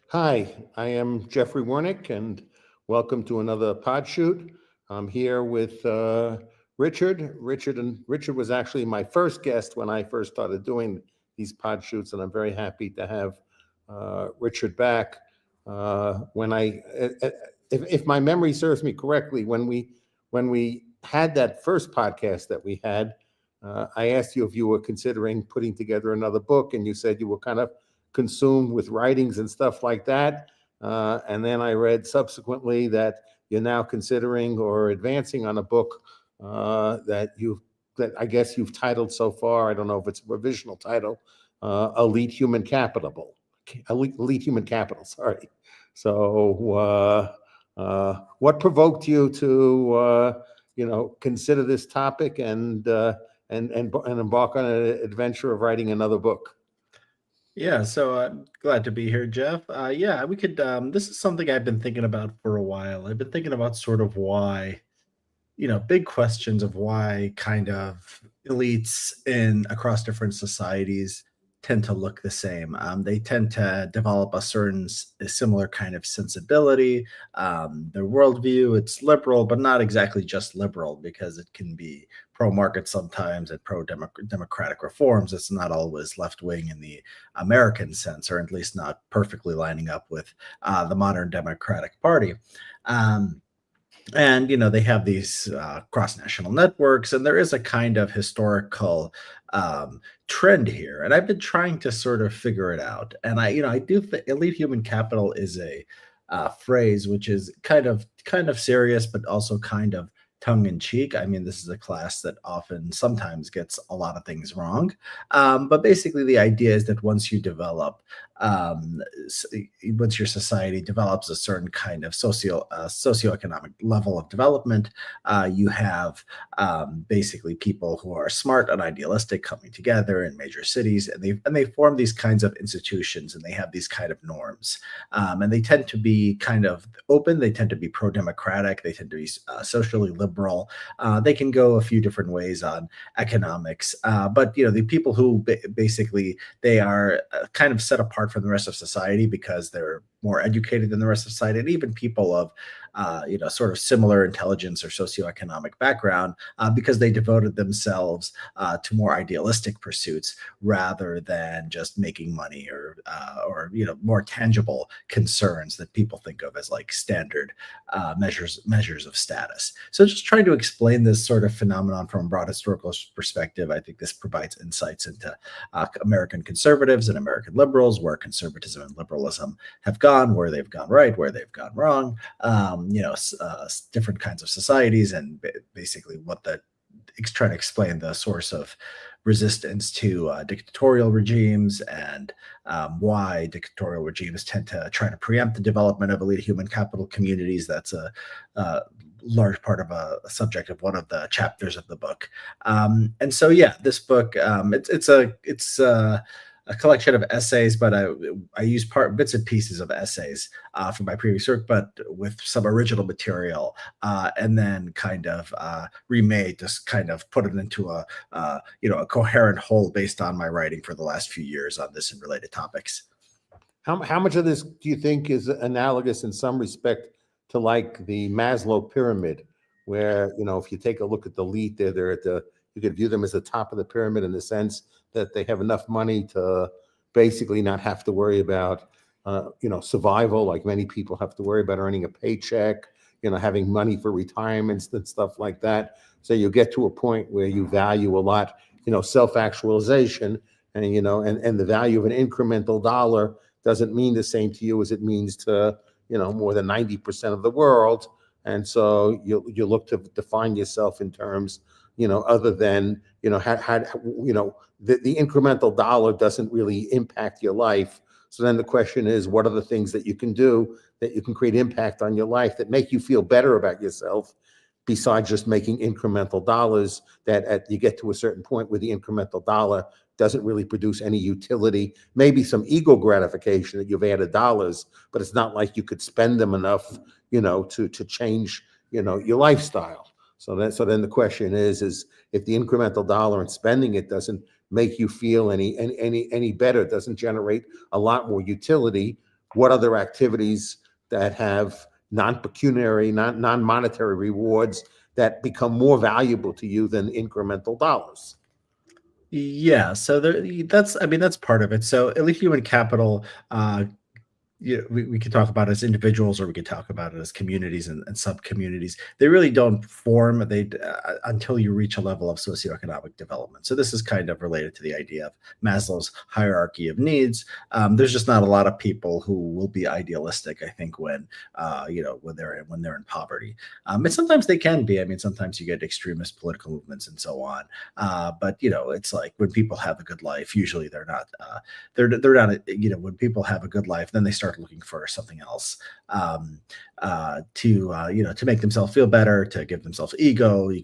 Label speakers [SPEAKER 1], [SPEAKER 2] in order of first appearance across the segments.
[SPEAKER 1] Hi, I am Jeffrey Wernick, and welcome to another pod shoot. I'm here with Richard. Richard was actually my first guest when I first started doing these pod shoots, and I'm very happy to have Richard back. When I, if my memory serves me correctly, when we had that first podcast that we had, I asked you if you were considering putting together another book, and you said you were kind of consumed with writings and stuff like that. And then I read subsequently that you're now considering or advancing on a book that I guess you've titled so far. I don't know if it's a provisional title, Elite Human Capital. Elite Human Capital. Sorry. So, what provoked you to consider this topic and embark on an adventure of writing another book?
[SPEAKER 2] Yeah, so I'm glad to be here, Jeff. Yeah, we could. This is something I've been thinking about for a while. I've been thinking about sort of why, big questions of why kind of elites in across different societies tend to look the same. They tend to develop a similar kind of sensibility. Their worldview, it's liberal, but not exactly just liberal because it can be pro-market sometimes and pro-democratic reforms. It's not always left-wing in the American sense, or at least not perfectly lining up with the modern Democratic Party. Um, and they have these cross-national networks, and there is a kind of historical um, trend here, and I've been trying to sort of figure it out. And I do think elite human capital is a phrase which is kind of serious, but also kind of tongue in cheek. I mean, this is a class that often sometimes gets a lot of things wrong, but basically the idea is that um, s- once your society develops a certain kind of socioeconomic level of development, you have basically people who are smart and idealistic coming together in major cities, and they form these kinds of institutions, and they have these kind of norms, and they tend to be kind of open. They tend to be pro-democratic. They tend to be socially liberal. They can go a few different ways on economics, but the people who basically they are kind of set apart from the rest of society because they're more educated than the rest of society, and even people of sort of similar intelligence or socioeconomic background, because they devoted themselves to more idealistic pursuits rather than just making money or more tangible concerns that people think of as like standard measures of status. So just trying to explain this sort of phenomenon from a broad historical perspective, I think this provides insights into American conservatives and American liberals, where conservatism and liberalism have gone, where they've gone right, where they've gone wrong, different kinds of societies, and basically what the trying to explain the source of resistance to dictatorial regimes, and why dictatorial regimes tend to try to preempt the development of elite human capital communities. That's a large part of a subject of one of the chapters of the book. And so, yeah, this book, it's a collection of essays, but I use bits and pieces of essays from my previous work, but with some original material, and then kind of remade, just kind of put it into a coherent whole based on my writing for the last few years on this and related topics.
[SPEAKER 1] How much of this do you think is analogous in some respect to like the Maslow pyramid, where, if you take a look at the elite, they're at you could view them as the top of the pyramid in the sense that they have enough money to basically not have to worry about, survival, like many people have to worry about earning a paycheck, having money for retirements and stuff like that. So you get to a point where you value a lot, self-actualization, and the value of an incremental dollar doesn't mean the same to you as it means to more than 90% of the world. And so you look to define yourself in terms, other than, the incremental dollar doesn't really impact your life. So then the question is, what are the things that you can do that you can create impact on your life that make you feel better about yourself, besides just making incremental dollars, that you get to a certain point where the incremental dollar doesn't really produce any utility, maybe some ego gratification that you've added dollars, but it's not like you could spend them enough, to change, your lifestyle. So then the question is if the incremental dollar and spending it doesn't make you feel any better, doesn't generate a lot more utility, what other activities that have non-pecuniary, non-monetary rewards that become more valuable to you than incremental dollars.
[SPEAKER 2] Yeah, so that's, I mean, that's part of it. So at least human capital, yeah, we could talk about it as individuals, or we could talk about it as communities and sub communities. They really don't form until you reach a level of socioeconomic development. So this is kind of related to the idea of Maslow's hierarchy of needs. There's just not a lot of people who will be idealistic, I think, when when they're in poverty. And sometimes they can be. I mean, sometimes you get extremist political movements and so on. But it's like when people have a good life, usually they're not. They're not. When people have a good life, then they start looking for something else to make themselves feel better, to give themselves ego. You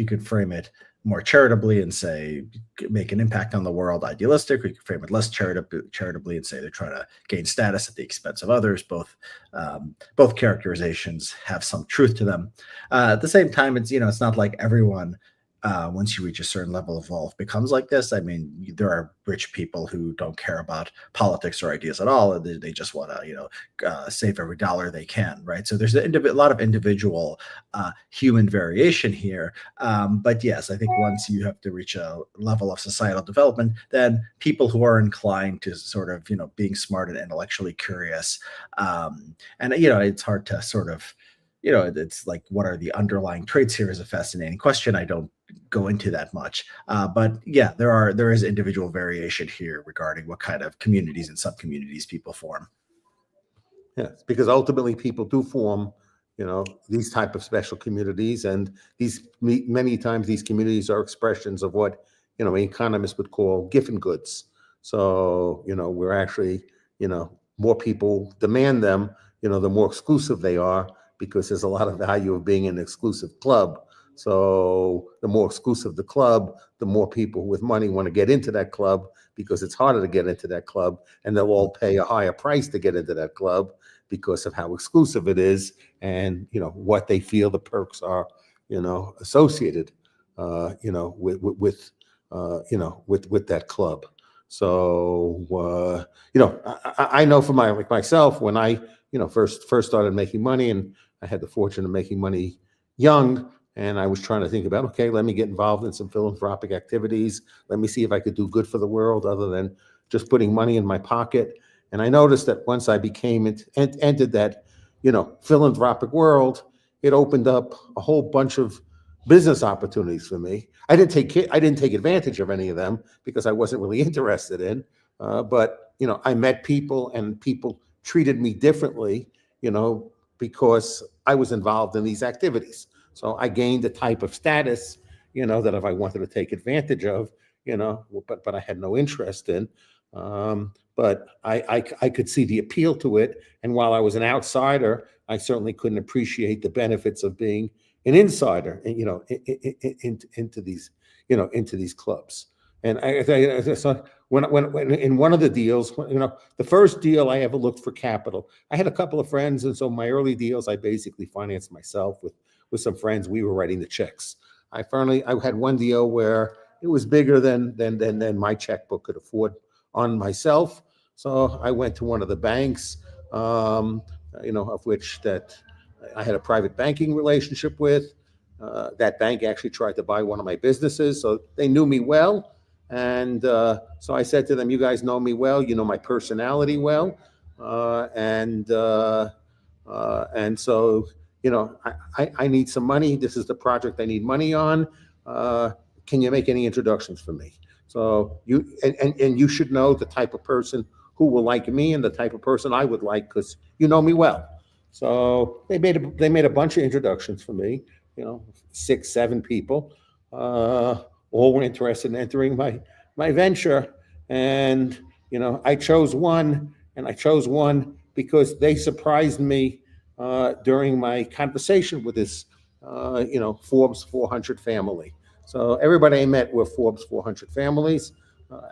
[SPEAKER 2] could frame it more charitably and say make an impact on the world, idealistic, or you could frame it less charitably and say they're trying to gain status at the expense of others. Both characterizations have some truth to them. At the same time, it's not like everyone, once you reach a certain level of wealth, becomes like this. I mean, there are rich people who don't care about politics or ideas at all. They just want to, save every dollar they can, right? So there's a lot of individual human variation here. But yes, I think once you have to reach a level of societal development, then people who are inclined to sort of, being smart and intellectually curious, and it's hard to sort of, it's like, what are the underlying traits here is a fascinating question. I don't go into that much. But yeah, there is individual variation here regarding what kind of communities and sub-communities people form.
[SPEAKER 1] Yes, because ultimately people do form, these type of special communities, and many times these communities are expressions of what, economists would call giffen goods. So, we're actually, more people demand them, the more exclusive they are, because there's a lot of value of being an exclusive club. So the more exclusive the club, the more people with money want to get into that club, because it's harder to get into that club, and they'll all pay a higher price to get into that club because of how exclusive it is, and what they feel the perks are, associated, with that club. So I know for myself, when I first started making money, and I had the fortune of making money young, and I was trying to think about, okay, let me get involved in some philanthropic activities. Let me see if I could do good for the world other than just putting money in my pocket. And I noticed that once I entered that, philanthropic world, it opened up a whole bunch of business opportunities for me. I didn't take advantage of any of them because I wasn't really interested in. But I met people, and people treated me differently, because I was involved in these activities. So I gained a type of status, that if I wanted to take advantage of, but I had no interest in. But I could see the appeal to it. And while I was an outsider, I certainly couldn't appreciate the benefits of being an insider, into these clubs. And so when in one of the deals, the first deal I ever looked for capital, I had a couple of friends, and so my early deals I basically financed myself with some friends. We were writing the checks. I had one deal where it was bigger than my checkbook could afford on myself. So I went to one of the banks, of which that I had a private banking relationship with. That bank actually tried to buy one of my businesses, so they knew me well. And so I said to them, "You guys know me well. You know my personality well, and so I need some money. This is the project I need money on. Can you make any introductions for me?" So and you should know the type of person who will like me and the type of person I would like, because you know me well. So they made a bunch of introductions for me. 6, 7 people. All were interested in entering my venture, and I chose one, because they surprised me during my conversation with this Forbes 400 family. So everybody I met were Forbes 400 families.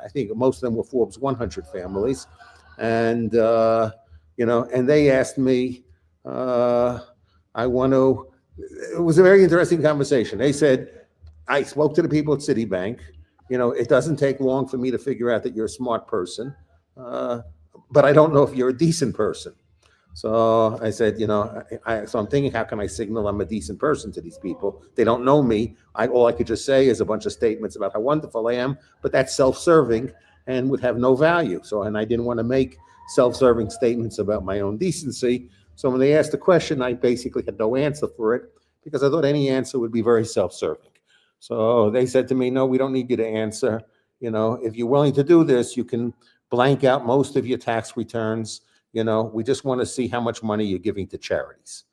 [SPEAKER 1] I think most of them were Forbes 100 families, and and they asked me, I want to. It was a very interesting conversation. They said, I spoke to the people at Citibank. It doesn't take long for me to figure out that you're a smart person. but I don't know if you're a decent person. So I said, so I'm thinking, how can I signal I'm a decent person to these people? They don't know me. All I could just say is a bunch of statements about how wonderful I am, but that's self-serving and would have no value. And I didn't want to make self-serving statements about my own decency. So when they asked the question, I basically had no answer for it because I thought any answer would be very self-serving. So they said to me, no, we don't need you to answer. If you're willing to do this, you can blank out most of your tax returns. We just want to see how much money you're giving to charities.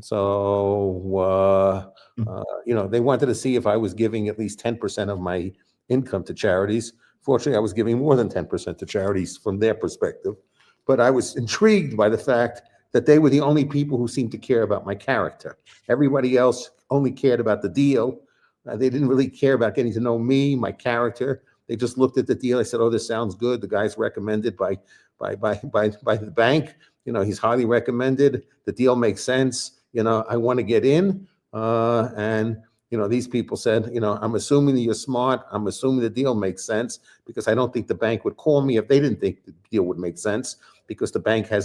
[SPEAKER 1] So, they wanted to see if I was giving at least 10% of my income to charities. Fortunately, I was giving more than 10% to charities from their perspective. But I was intrigued by the fact that they were the only people who seemed to care about my character. Everybody else only cared about the deal. They didn't really care about getting to know me, my character. They just looked at the deal. I said, "Oh, this sounds good. The guy's recommended by the bank. He's highly recommended. The deal makes sense. I want to get in." And these people said, "I'm assuming that you're smart. I'm assuming the deal makes sense because I don't think the bank would call me if they didn't think the deal would make sense because the bank has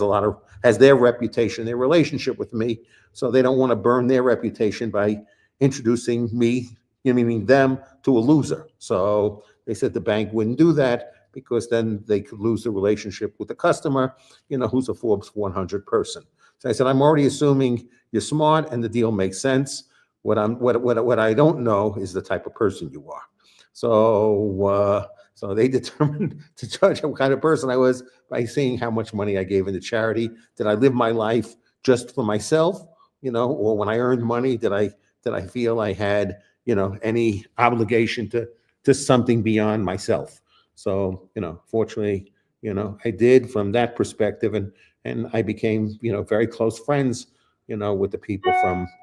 [SPEAKER 1] their reputation, their relationship with me, so they don't want to burn their reputation by introducing me, meaning them, to a loser." So they said the bank wouldn't do that because then they could lose the relationship with the customer, who's a Forbes 100 person. So I said, "I'm already assuming you're smart and the deal makes sense. What I don't know is the type of person you are." So they determined to judge what kind of person I was by seeing how much money I gave into charity. Did I live my life just for myself, or when I earned money, did I feel I had, any obligation to something beyond myself? So, fortunately, I did from that perspective, and I became, very close friends, with the people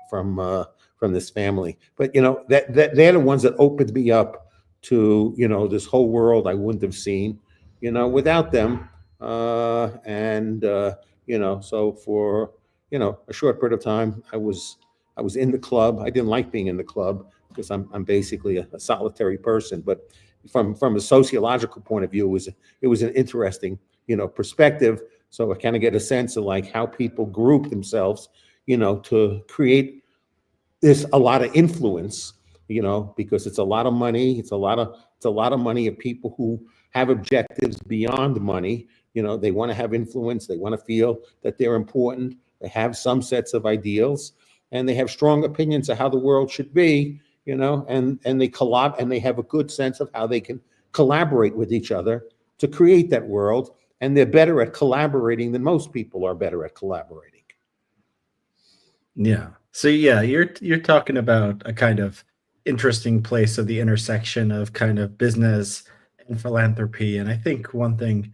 [SPEAKER 1] from this family. But that they're the ones that opened me up to this whole world I wouldn't have seen, without them. So for a short period of time, I was in the club. I didn't like being in the club because I'm basically a solitary person, but from a sociological point of view, it was an interesting, perspective. So I kind of get a sense of like how people group themselves, to create a lot of influence, because it's a lot of money. It's a lot of money of people who have objectives beyond money. They want to have influence. They want to feel that they're important. They have some sets of ideals, and they have strong opinions of how the world should be. And they collab, and they have a good sense of how they can collaborate with each other to create that world. And they're better at collaborating than most people are better at collaborating.
[SPEAKER 2] Yeah. So yeah, you're talking about a kind of interesting place of the intersection of kind of business and philanthropy. And I think one thing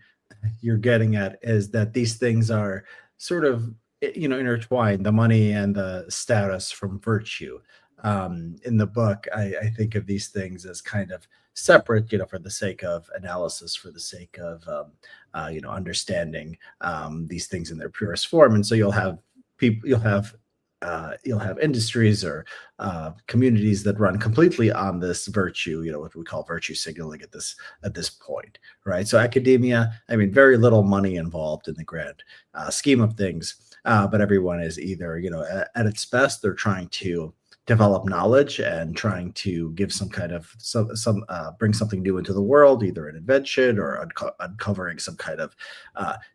[SPEAKER 2] you're getting at is that these things are sort of intertwined, the money and the status from virtue. In the book, I think of these things as kind of separate, for the sake of analysis, for the sake of understanding these things in their purest form. And so you'll have industries or communities that run completely on this virtue, what we call virtue signaling at this point, right? So academia, I mean, very little money involved in the grand scheme of things, but everyone is either, at its best, they're trying to develop knowledge and trying to give some kind of bring something new into the world, either an invention or uncovering some kind of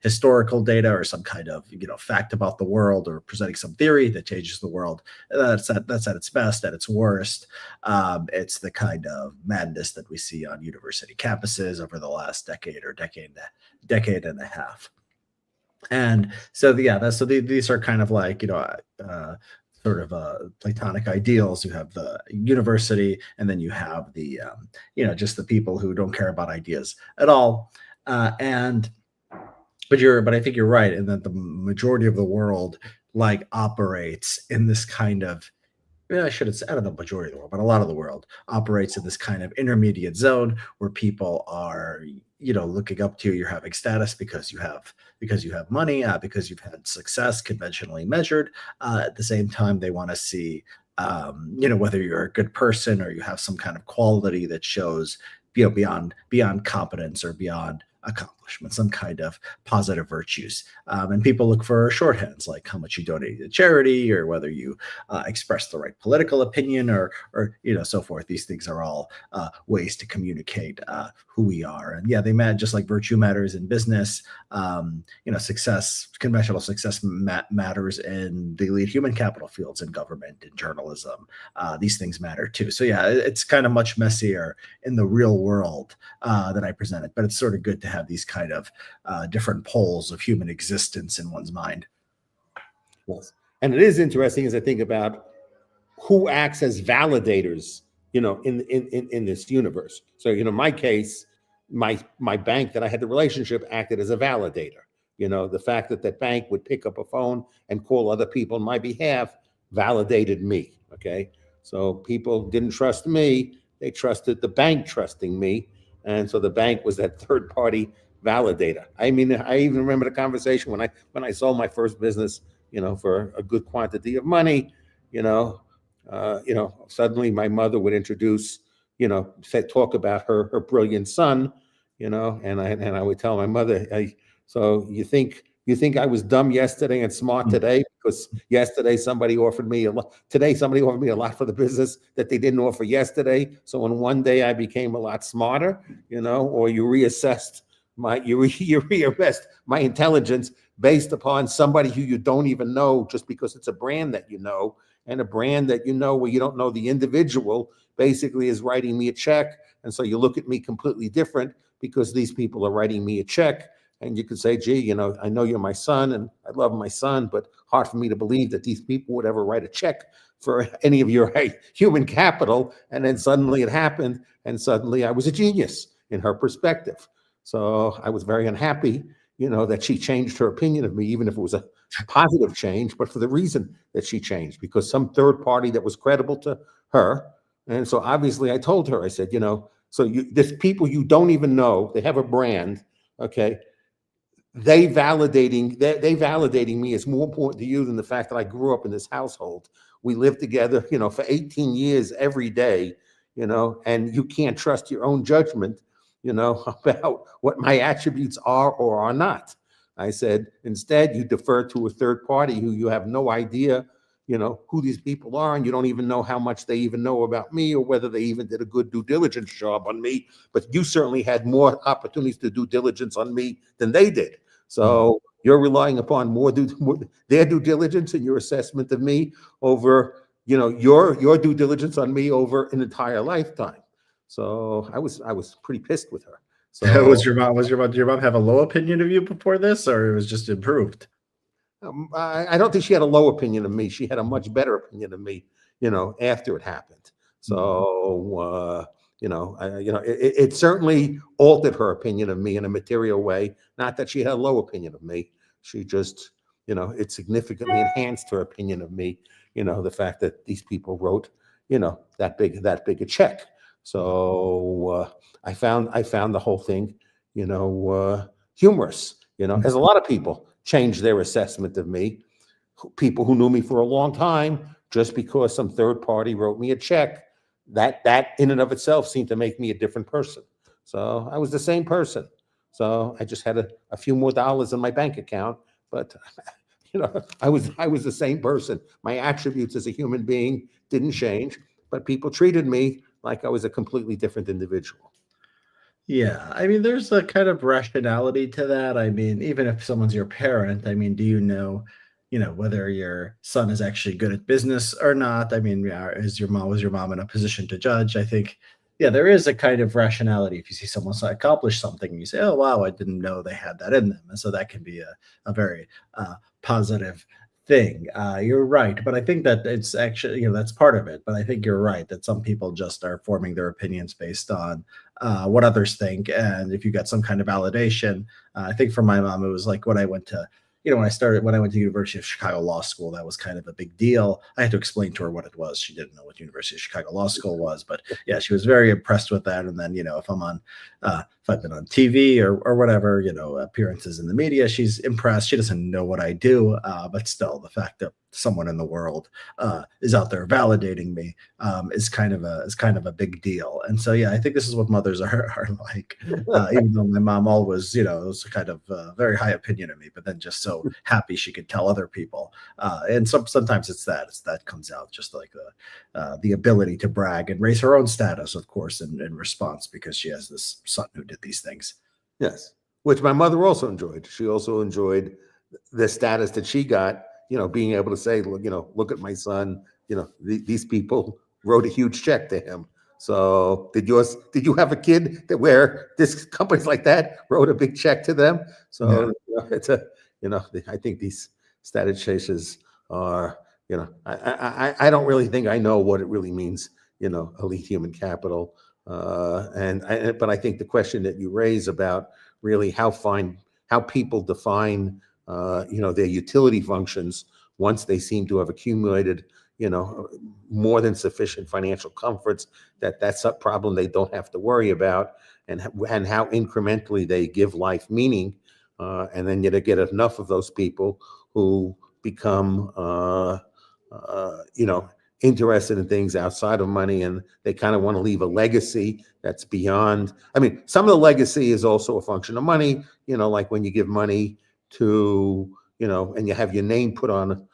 [SPEAKER 2] historical data or some kind of fact about the world, or presenting some theory that changes the world. That's at its best. At its worst, it's the kind of madness that we see on university campuses over the last decade and a half. And so these are kind of like sort of Platonic ideals. You have the university, and then you have the just the people who don't care about ideas at all. But I think you're right in that the majority of the world operates in this kind of, I shouldn't say, I don't know, majority of the world, but a lot of the world operates in this kind of intermediate zone where people are, looking up to you. You're having status because you have money, because you've had success conventionally measured. At the same time, they want to see, whether you're a good person or you have some kind of quality that shows, beyond competence or beyond accomplishment. accomplishment, some kind of positive virtues. And people look for shorthands like how much you donate to charity, or whether you express the right political opinion, or so forth. These things are all ways to communicate who we are. And yeah, they matter just like virtue matters in business. Success, conventional success matters in the elite human capital fields, in government, in journalism. These things matter too. So yeah, it's kind of much messier in the real world than I present it, but it's sort of good to have these kind of different poles of human existence in one's mind.
[SPEAKER 1] Yes. And it is interesting as I think about who acts as validators, in this universe. So, my case, my bank that I had the relationship acted as a validator. The fact that that bank would pick up a phone and call other people on my behalf validated me. Okay. So people didn't trust me. They trusted the bank trusting me. And so the bank was that third party validator. I mean, I even remember the conversation when I sold my first business, for a good quantity of money, suddenly my mother would introduce, talk about her brilliant son, and I would tell my mother, so you think I was dumb yesterday and smart today? Because yesterday somebody offered me a lot. Today somebody offered me a lot for the business that they didn't offer yesterday. So in one day I became a lot smarter, or you reassessed you reassessed my intelligence based upon somebody who you don't even know, just because it's a brand that and a brand that where you don't know the individual basically is writing me a check. And so you look at me completely different because these people are writing me a check. And you could say, gee, I know you're my son and I love my son, but hard for me to believe that these people would ever write a check for any of your human capital. And then suddenly it happened. And suddenly I was a genius in her perspective. So I was very unhappy, that she changed her opinion of me, even if it was a positive change, but for the reason that she changed, because some third party that was credible to her. And so obviously I told her, I said, there's people you don't even know, they have a brand, okay? They validating me is more important to you than the fact that I grew up in this household. We lived together, for 18 years every day, and you can't trust your own judgment, about what my attributes are or are not. I said, instead, you defer to a third party who you have no idea, who these people are, and you don't even know how much they even know about me or whether they even did a good due diligence job on me. But you certainly had more opportunities to do diligence on me than they did. So you're relying upon their due diligence and your assessment of me over, your due diligence on me over an entire lifetime. So I was pretty pissed with her. So
[SPEAKER 2] Did your mom have a low opinion of you before this, or it was just improved?
[SPEAKER 1] I don't think she had a low opinion of me. She had a much better opinion of me, after it happened. So, it certainly altered her opinion of me in a material way. Not that she had a low opinion of me. She just, it significantly enhanced her opinion of me. The fact that these people wrote, that big a check. So I found the whole thing, humorous. As a lot of people changed their assessment of me. People who knew me for a long time, just because some third party wrote me a check, that in and of itself seemed to make me a different person. So I was the same person. So I just had a few more dollars in my bank account, but I was the same person. My attributes as a human being didn't change, but people treated me like I was a completely different individual.
[SPEAKER 2] Yeah, I mean, there's a kind of rationality to that. I mean, even if someone's your parent, I mean, do whether your son is actually good at business or not? I mean, yeah, was your mom in a position to judge? I think, yeah, there is a kind of rationality. If you see someone accomplish something, and you say, "Oh, wow, I didn't know they had that in them," and so that can be a very positive thing. You're right, but I think that it's actually, that's part of it. But I think you're right that some people just are forming their opinions based on what others think, and if you got some kind of validation, I think for my mom, it was like when I went to when I went to University of Chicago Law School, that was kind of a big deal. I had to explain to her what it was. She didn't know what University of Chicago Law School was, but yeah, she was very impressed with that. And then, if I've been on TV or whatever, appearances in the media, she's impressed. She doesn't know what I do, but still, the fact that someone in the world is out there validating me is kind of a big deal. And so yeah, I think this is what mothers are like. Even though my mom always, was kind of very high opinion of me, but then just so happy she could tell other people. And sometimes it's that comes out, just like the ability to brag and raise her own status, of course, in response, because she has this son who did these things.
[SPEAKER 1] Yes, which my mother also enjoyed. She also enjoyed the status that she got, being able to say, look, look at my son, these people wrote a huge check to him. So did you have a kid where this companies like that wrote a big check to them? So it's I think these status chasers are, I don't really think I know what it really means, elite human capital. But I think the question that you raise about really how people define their utility functions once they seem to have accumulated more than sufficient financial comforts, that's a problem they don't have to worry about, and how incrementally they give life meaning, and then you get enough of those people who become interested in things outside of money, and they kind of want to leave a legacy that's beyond. I mean, some of the legacy is also a function of money, like when you give money to, and you have your name put on,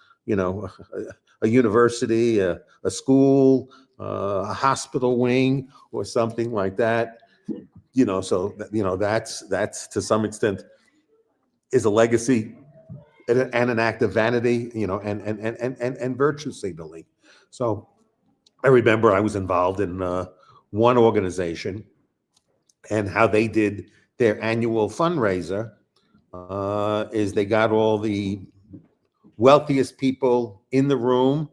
[SPEAKER 1] a university, a school, a hospital wing, or something like that. So that's to some extent is a legacy and an act of vanity, and virtue signaling. So I remember I was involved in one organization, and how they did their annual fundraiser is they got all the wealthiest people in the room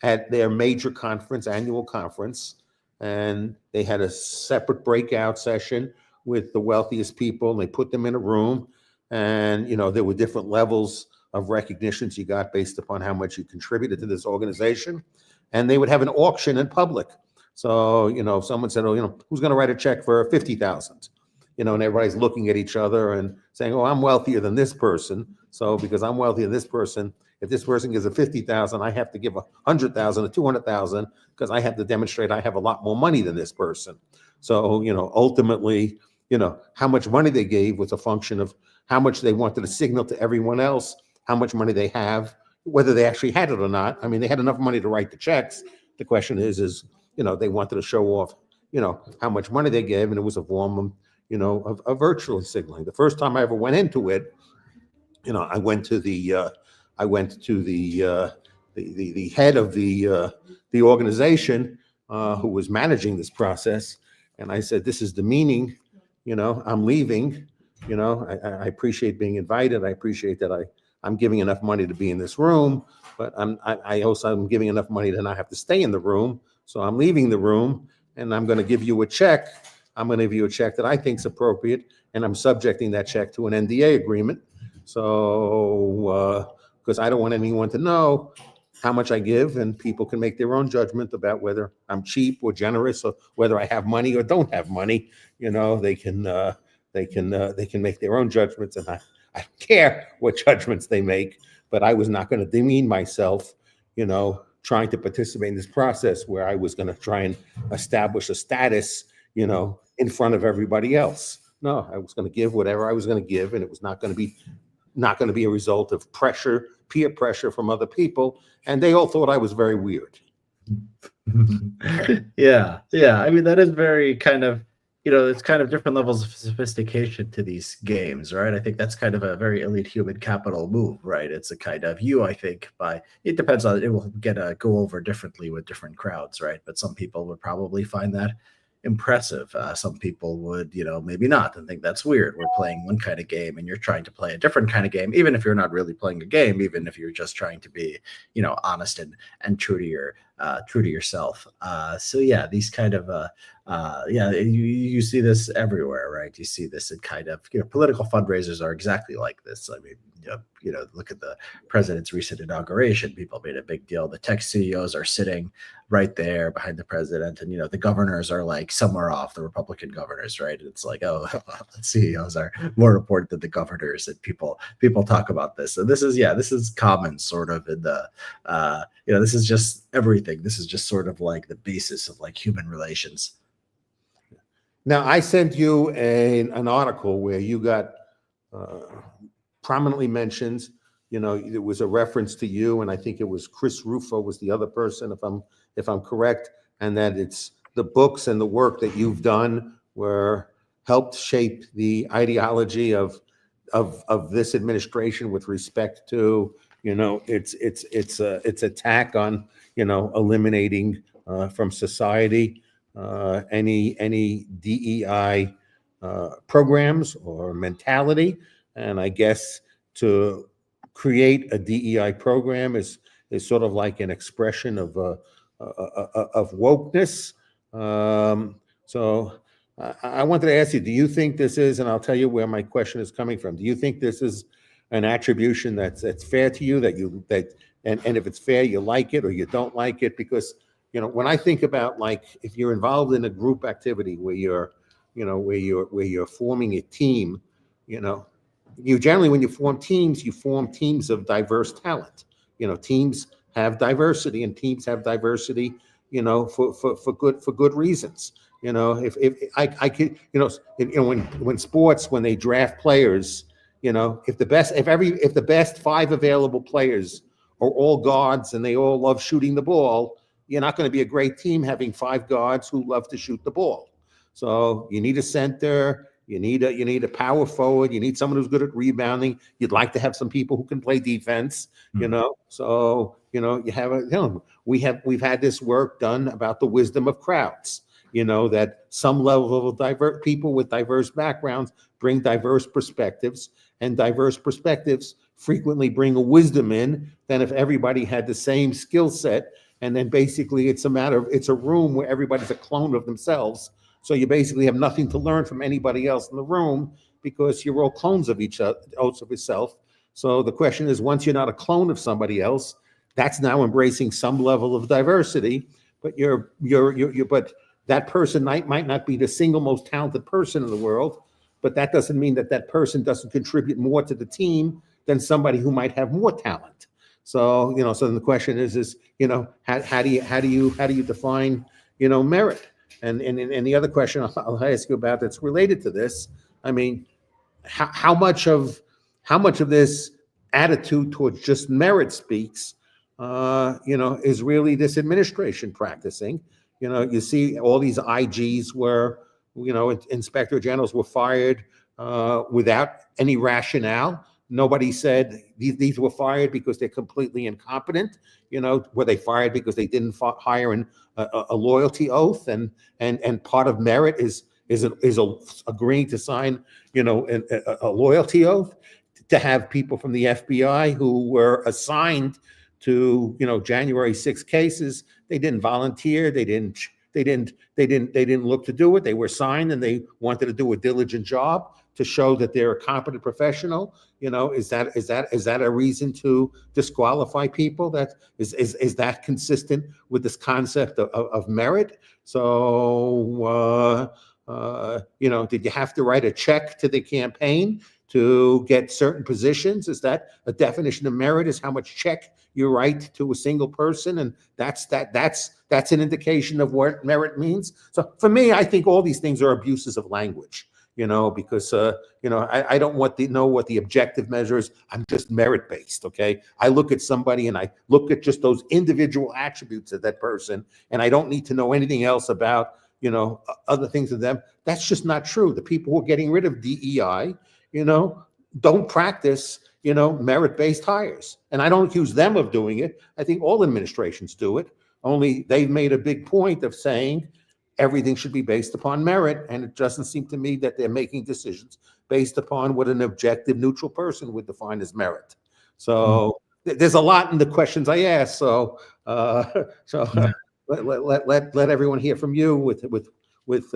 [SPEAKER 1] at their major conference, annual conference, and they had a separate breakout session with the wealthiest people, and they put them in a room, and there were different levels of recognitions you got based upon how much you contributed to this organization, and they would have an auction in public. So if someone said, "Oh, who's going to write a check for 50,000?" And everybody's looking at each other and saying, "Oh, I'm wealthier than this person, so because I'm wealthier than this person, if this person gives a 50,000, I have to give 100,000 or 200,000 because I have to demonstrate I have a lot more money than this person." So ultimately, how much money they gave was a function of how much they wanted to signal to everyone else how much money they have, whether they actually had it or not. I mean, they had enough money to write the checks. The question is they wanted to show off, how much money they gave, and it was a form of virtual signaling. The first time I ever went into it, I went to the head of the organization who was managing this process, and I said, "This is demeaning. I'm leaving. I appreciate being invited. I appreciate that I'm giving enough money to be in this room, but I also am giving enough money to not have to stay in the room. So I'm leaving the room, and I'm going to give you a check. I'm going to give you a check that I think is appropriate, and I'm subjecting that check to an NDA agreement. So because I don't want anyone to know how much I give, and people can make their own judgment about whether I'm cheap or generous, or whether I have money or don't have money. They can make their own judgments, and I don't care what judgments they make, but I was not going to demean myself, trying to participate in this process where I was going to try and establish a status, in front of everybody else. No, I was going to give whatever I was going to give, and it was not going to be a result of peer pressure from other people, and they all thought I was very weird.
[SPEAKER 2] Yeah. I mean, that is very kind of, it's kind of different levels of sophistication to these games, right? I think that's kind of a very elite human capital move, right? It's a kind of I think it depends on, it will go over differently with different crowds, right? But some people would probably find that impressive. Some people would, maybe not, and think that's weird. We're playing one kind of game and you're trying to play a different kind of game, even if you're not really playing a game, even if you're just trying to be, honest and true to yourself. So yeah, these kind of you see this everywhere, right? You see this in kind of, political fundraisers are exactly like this. I mean, look at the president's recent inauguration. People made a big deal. The tech CEOs are sitting right there behind the president, and the governors are like somewhere off, the Republican governors, right? And it's like, oh, the CEOs are more important than the governors, and people talk about this. And this is common sort of in the this is just everything. This is just sort of like the basis of like human relations.
[SPEAKER 1] Now, I sent you an article where you got prominently mentioned. It was a reference to you, and I think it was Chris Rufo was the other person, if I'm correct, and that it's the books and the work that you've done were helped shape the ideology of this administration with respect to its attack on eliminating from society any DEI programs or mentality. And I guess to create a DEI program is sort of like an expression of wokeness. So I wanted to ask you, do you think this is, and I'll tell you where my question is coming from. Do you think this is an attribution that's fair to you, and if it's fair, you like it or you don't like it? Because when I think about, like, if you're involved in a group activity where you're forming a team, you generally, when you form teams of diverse talent. Teams have diversity, and teams have diversity, for good reasons. If I could, when sports, when they draft players, if the best 5 available players are all guards and they all love shooting the ball, you're not going to be a great team having 5 guards who love to shoot the ball. So you need a center, you need a power forward, you need someone who's good at rebounding. You'd like to have some people who can play defense, So we've had this work done about the wisdom of crowds. That some level of people with diverse backgrounds bring diverse perspectives, and diverse perspectives frequently bring a wisdom in than if everybody had the same skill set. And then basically it's a room where everybody's a clone of themselves. So you basically have nothing to learn from anybody else in the room because you're all clones of each other, of yourself. So the question is, once you're not a clone of somebody else, that's now embracing some level of diversity, but but that person might not be the single most talented person in the world, but that doesn't mean that person doesn't contribute more to the team than somebody who might have more talent. So, so then the question is, how do you define, merit? And the other question I'll ask you about that's related to this, I mean, how much of this attitude towards just merit speaks, is really this administration practicing. You see all these IGs where, inspector generals were fired without any rationale. Nobody said these were fired because they're completely incompetent. Were they fired because they didn't hire a loyalty oath? And part of merit is agreeing to sign, a loyalty oath. To have people from the FBI who were assigned to, January 6 cases, they didn't volunteer. They didn't look to do it. They were assigned, and they wanted to do a diligent job to show that they're a competent professional. Is that a reason to disqualify people? That is that consistent with this concept of merit? So did you have to write a check to the campaign to get certain positions? Is that a definition of merit? Is how much check you write to a single person, and that's an indication of what merit means. So for me, I think all these things are abuses of language. Because I don't want to know what the objective measure is. I'm just merit based. Okay, I look at somebody and I look at just those individual attributes of that person, and I don't need to know anything else about other things of them. That's just not true. The people who are getting rid of DEI, don't practice, merit-based hires. And I don't accuse them of doing it. I think all administrations do it. Only they've made a big point of saying everything should be based upon merit. And it doesn't seem to me that they're making decisions based upon what an objective, neutral person would define as merit. So there's a lot in the questions I asked. So let everyone hear from you with with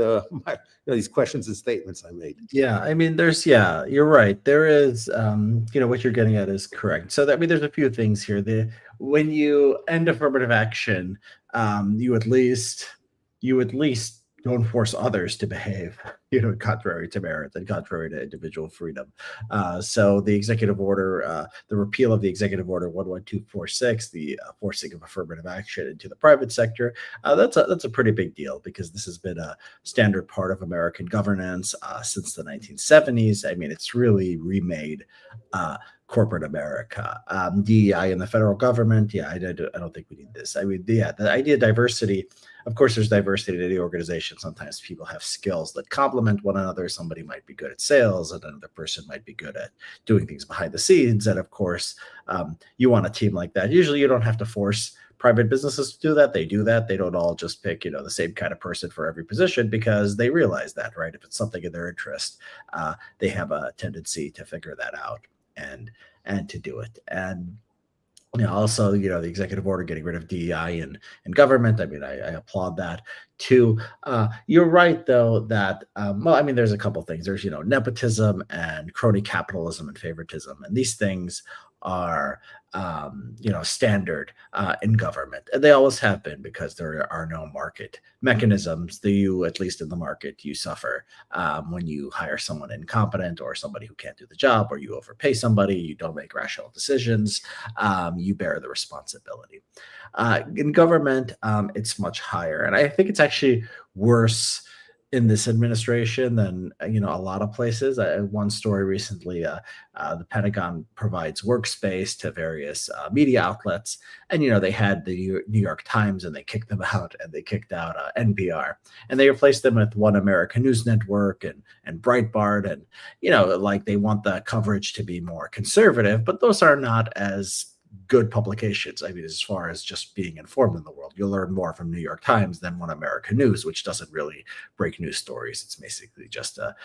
[SPEAKER 1] these questions and statements I made.
[SPEAKER 2] Yeah, I mean, you're right. There is, what you're getting at is correct. So that, I mean, there's a few things here. When you end affirmative action, you at least don't force others to behave, contrary to merit and contrary to individual freedom. So the executive order, the repeal of the executive order 11246, the forcing of affirmative action into the private sector, that's a pretty big deal, because this has been a standard part of American governance since the 1970s. I mean, it's really remade corporate America. DEI in the federal government, I don't think we need this. I mean, the idea of diversity, of course, there's diversity in any organization. Sometimes people have skills that complement one another. Somebody might be good at sales, and another person might be good at doing things behind the scenes. And of course, you want a team like that. Usually you don't have to force private businesses to do that. They do that. They don't all just pick, the same kind of person for every position, because they realize that, right? If it's something in their interest, they have a tendency to figure that out and to do it. And also, the executive order getting rid of DEI in government. I mean, I applaud that too. You're right, though, that, well, I mean, there's a couple things. There's, nepotism and crony capitalism and favoritism. And these things are, standard in government. And they always have been, because there are no market mechanisms. At least in the market, you suffer when you hire someone incompetent, or somebody who can't do the job, or you overpay somebody, you don't make rational decisions, you bear the responsibility. In government, it's much higher. And I think it's actually worse in this administration than a lot of places. One story recently, the Pentagon provides workspace to various media outlets, and they had the New York Times, and they kicked them out, and they kicked out NPR, and they replaced them with One American News Network and Breitbart, and like, they want the coverage to be more conservative, but those are not as good publications. I mean, as far as just being informed in the world, you'll learn more from New York Times than One American News, which doesn't really break news stories. It's basically just a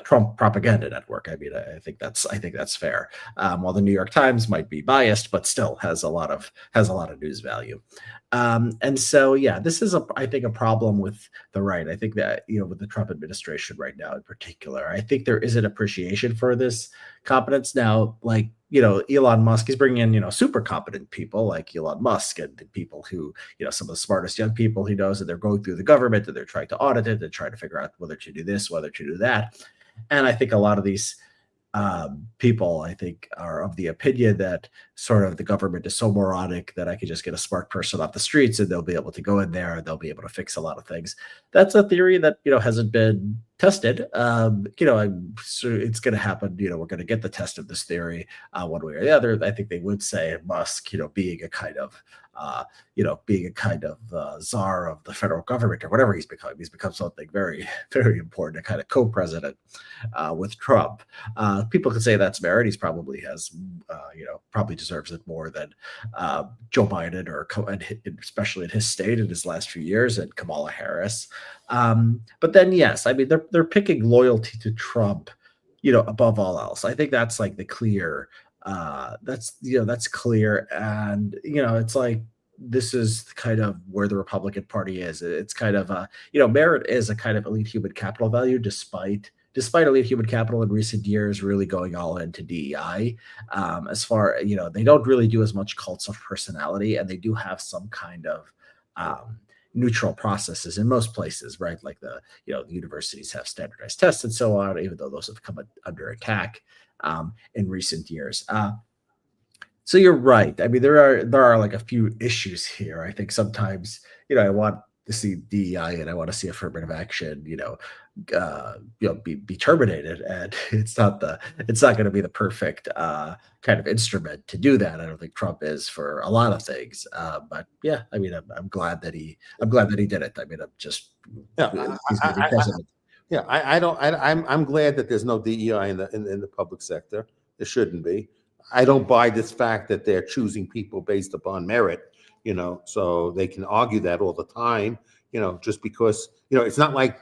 [SPEAKER 2] Trump propaganda network. I mean, I think that's fair. While the New York Times might be biased, but still has a lot of news value. And so, this is I think a problem with the right. I think that, with the Trump administration right now in particular, I think there is an appreciation for this competence now. Like, Elon Musk is bringing in, super competent people like Elon Musk, and the people who, some of the smartest young people he knows, and they're going through the government, and they're trying to audit it and trying to figure out whether to do this, whether to do that. And I think a lot of these people, I think, are of the opinion that sort of the government is so moronic that I could just get a smart person off the streets, and they'll be able to go in there, and they'll be able to fix a lot of things. That's a theory that, hasn't been tested. I'm sure it's going to happen. We're going to get the test of this theory one way or the other. I think they would say Musk, being a kind of czar of the federal government, or whatever he's become. He's become something very, very important, a kind of co-president with Trump. People could say that's merit. He's probably probably deserves it more than Joe Biden, especially in his state in his last few years, and Kamala Harris. But then, yes, I mean, they're picking loyalty to Trump, above all else. I think that's like the clear. That's clear. And, it's like, this is kind of where the Republican Party is. It's kind of, merit is a kind of elite human capital value, despite elite human capital in recent years really going all into DEI. As far, they don't really do as much cults of personality, and they do have some kind of neutral processes in most places, right? Like the universities have standardized tests and so on, even though those have come under attack in recent years. So you're right. I mean, there are like a few issues here. I think sometimes, I want to see DEI, and I want to see affirmative action, be terminated, and it's not going to be the perfect kind of instrument to do that. I don't think Trump is for a lot of things, but yeah, I mean, I'm glad that he did it. I mean, he's going to be president.
[SPEAKER 1] I'm glad that there's no DEI in the public sector. There shouldn't be. I don't buy this fact that they're choosing people based upon merit, so they can argue that all the time, just because, it's not like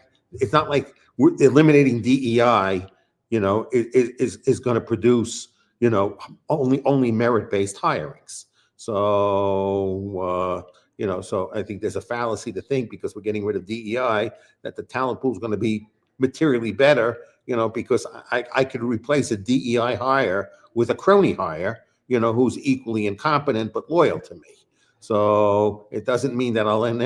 [SPEAKER 1] eliminating DEI, is going to produce, only merit-based hirings. So, So I think there's a fallacy to think because we're getting rid of DEI that the talent pool is going to be materially better, because I could replace a DEI hire with a crony hire, who's equally incompetent but loyal to me. So it doesn't mean that I'll end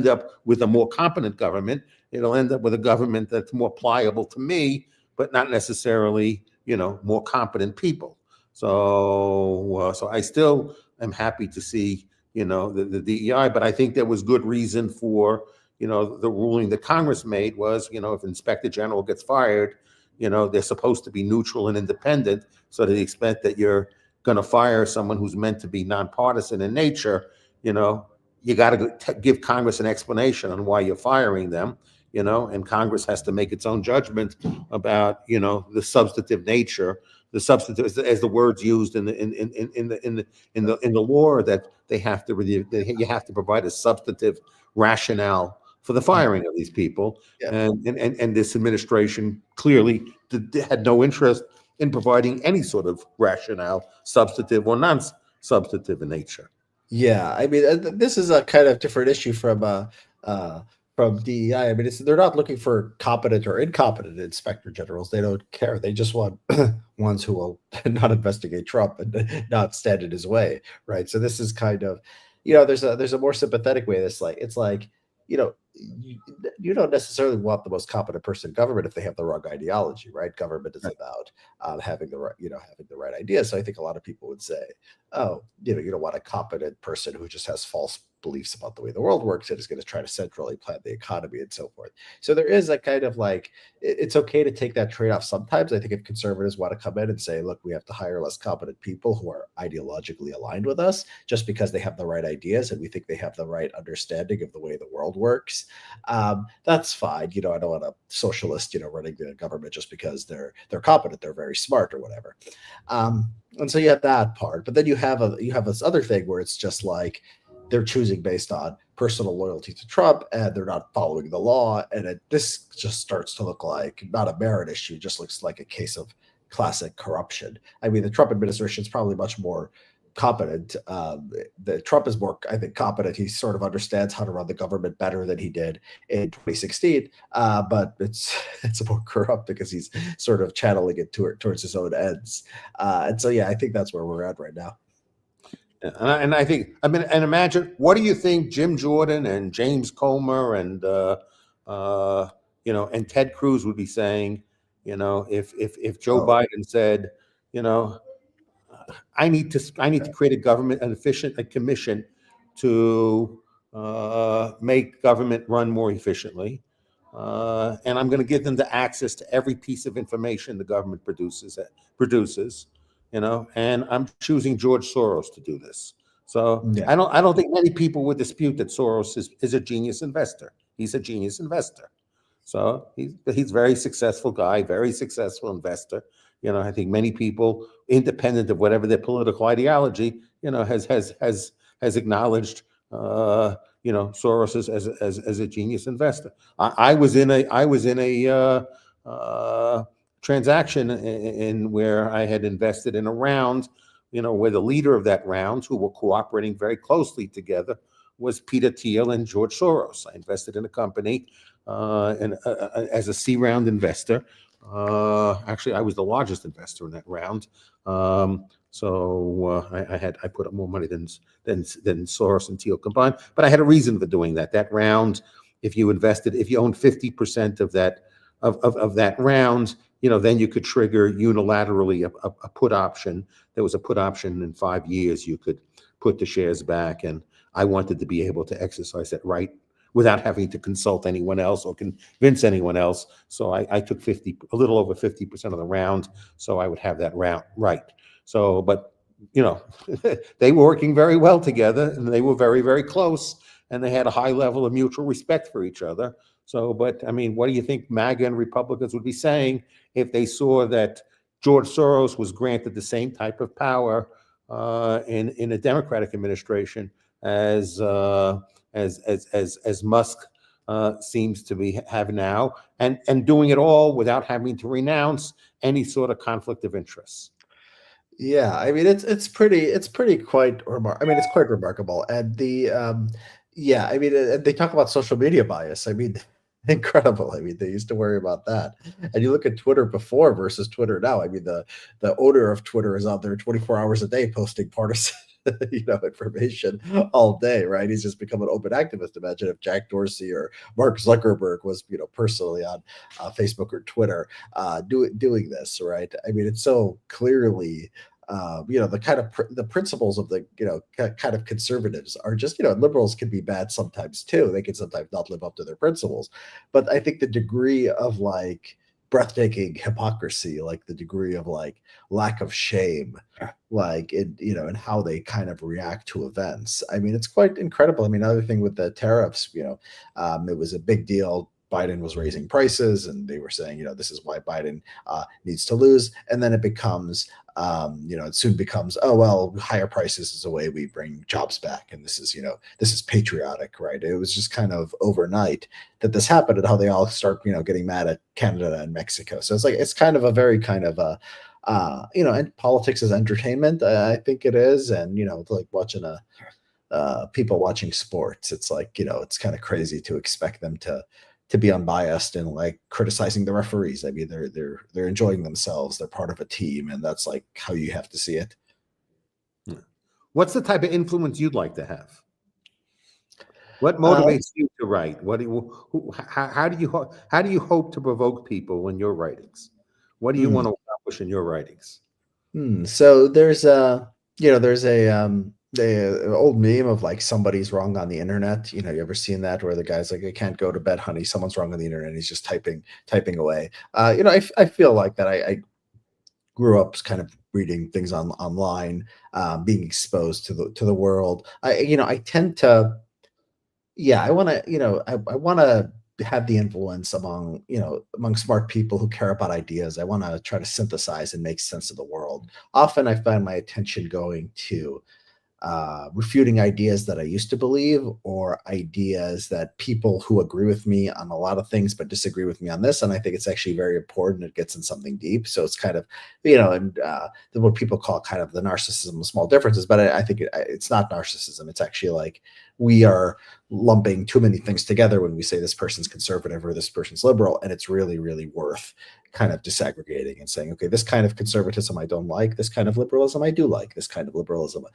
[SPEAKER 1] up with a more competent government. It'll end up with a government that's more pliable to me, but not necessarily, more competent people. So I still am happy to see, the DEI, but I think there was good reason for, the ruling that Congress made was, if Inspector General gets fired, they're supposed to be neutral and independent. So to the extent that you're going to fire someone who's meant to be nonpartisan in nature, you got to give Congress an explanation on why you're firing them, and Congress has to make its own judgment about, the substantive nature, the substantive, as the words used in the law, that they have to you have to provide a substantive rationale for the firing of these people.
[SPEAKER 2] Yeah.
[SPEAKER 1] And this administration clearly had no interest in providing any sort of rationale, substantive or non-substantive in nature.
[SPEAKER 2] Yeah, I mean, this is a kind of different issue from DEI. I mean, they're not looking for competent or incompetent inspector generals. They don't care. They just want ones who will not investigate Trump and not stand in his way, right? So this is kind of, there's a more sympathetic way. It's like, you don't necessarily want the most competent person in government if they have the wrong ideology, right? Government is about having the right, having the right idea. So I think a lot of people would say, oh, you don't want a competent person who just has false beliefs about the way the world works and is going to try to centrally plan the economy and so forth. So there is a kind of like, it's okay to take that trade-off sometimes. I think if conservatives want to come in and say, look, we have to hire less competent people who are ideologically aligned with us just because they have the right ideas and we think they have the right understanding of the way the world works, that's fine. I don't want a socialist, running the government just because they're competent, they're very smart or whatever. And so you have that part, but then you have this other thing where it's just like they're choosing based on personal loyalty to Trump and they're not following the law. And this just starts to look like not a merit issue, just looks like a case of classic corruption. I mean, the Trump administration is probably much more competent. The Trump is more, I think, competent. He sort of understands how to run the government better than he did in 2016. But it's more corrupt because he's sort of channeling it towards his own ends. And so, yeah, I think that's where we're at right now.
[SPEAKER 1] And I think, and imagine, what do you think Jim Jordan and James Comer and and Ted Cruz would be saying, if Joe Biden said, I need to create a commission to make government run more efficiently, and I'm going to give them the access to every piece of information the government produces, and I'm choosing George Soros to do this. So
[SPEAKER 2] Yeah.
[SPEAKER 1] I don't think many people would dispute that Soros is a genius investor. He's a genius investor. So he's a very successful guy, very successful investor. I think many people, independent of whatever their political ideology, has acknowledged Soros as a genius investor. I was in a transaction in where I had invested in a round, where the leader of that round, who were cooperating very closely together, was Peter Thiel and George Soros. I invested in a company as a C round investor. Actually, I was the largest investor in that round. So I put up more money than Soros and Thiel combined. But I had a reason for doing that. That round, if you owned 50% of that round, then you could trigger unilaterally a put option. There was a put option in 5 years. You could put the shares back, and I wanted to be able to exercise that right without having to consult anyone else or convince anyone else. So I took a little over 50% of the round, so I would have that round right. So, but they were working very well together, and they were very, very close, and they had a high level of mutual respect for each other. So, but I mean, what do you think MAGA and Republicans would be saying if they saw that George Soros was granted the same type of power in a Democratic administration as Musk seems to have now, and doing it all without having to renounce any sort of conflict of interest?
[SPEAKER 2] Yeah, I mean it's pretty quite I mean it's quite remarkable. And yeah, I mean they talk about social media bias. I mean incredible. I mean they used to worry about that. And you look at Twitter before versus Twitter now. I mean the owner of Twitter is out there 24 hours a day posting partisan information all day, right? He's just become an open activist. Imagine if Jack Dorsey or Mark Zuckerberg was, personally on Facebook or Twitter doing this, right? I mean, it's so clearly the kind of the principles of the kind of conservatives are just liberals can be bad sometimes too. They can sometimes not live up to their principles, but I think the degree of like breathtaking hypocrisy, like the degree of like lack of shame, like and how they kind of react to events. I mean, it's quite incredible. I mean, another thing with the tariffs, it was a big deal. Biden was raising prices, and they were saying, this is why Biden needs to lose. And then it becomes, it soon becomes, oh well, higher prices is a way we bring jobs back, and this is patriotic, right? It was just kind of overnight that this happened, and how they all start, getting mad at Canada and Mexico. So it's kind of a very kind of a and politics is entertainment. I think it is, and it's like watching people watching sports. It's like it's kind of crazy to expect them to be unbiased and like criticizing the referees. I mean, they're enjoying themselves. They're part of a team, and that's like how you have to see it.
[SPEAKER 1] Yeah. What's the type of influence you'd like to have? What
[SPEAKER 2] Uh,
[SPEAKER 1] motivates you to write? What do how do you hope to provoke people in your writings? What do you
[SPEAKER 2] hmm.
[SPEAKER 1] want to accomplish in your writings?
[SPEAKER 2] So there's a old meme of like somebody's wrong on the internet. You ever seen that where the guy's like, I can't go to bed, honey. Someone's wrong on the internet. And he's just typing away. I feel like that. I grew up kind of reading things online, being exposed to the world. I tend to, yeah, I want to, I want to have the influence among smart people who care about ideas. I want to try to synthesize and make sense of the world. Often I find my attention going to refuting ideas that I used to believe, or ideas that people who agree with me on a lot of things but disagree with me on this. And I think it's actually very important. It gets in something deep. So it's kind of, and what people call kind of the narcissism of small differences. But I think it's not narcissism. It's actually like we are lumping too many things together when we say this person's conservative or this person's liberal. And it's really, really worth kind of disaggregating and saying, okay, this kind of conservatism I don't like, this kind of liberalism I do like, this kind of liberalism,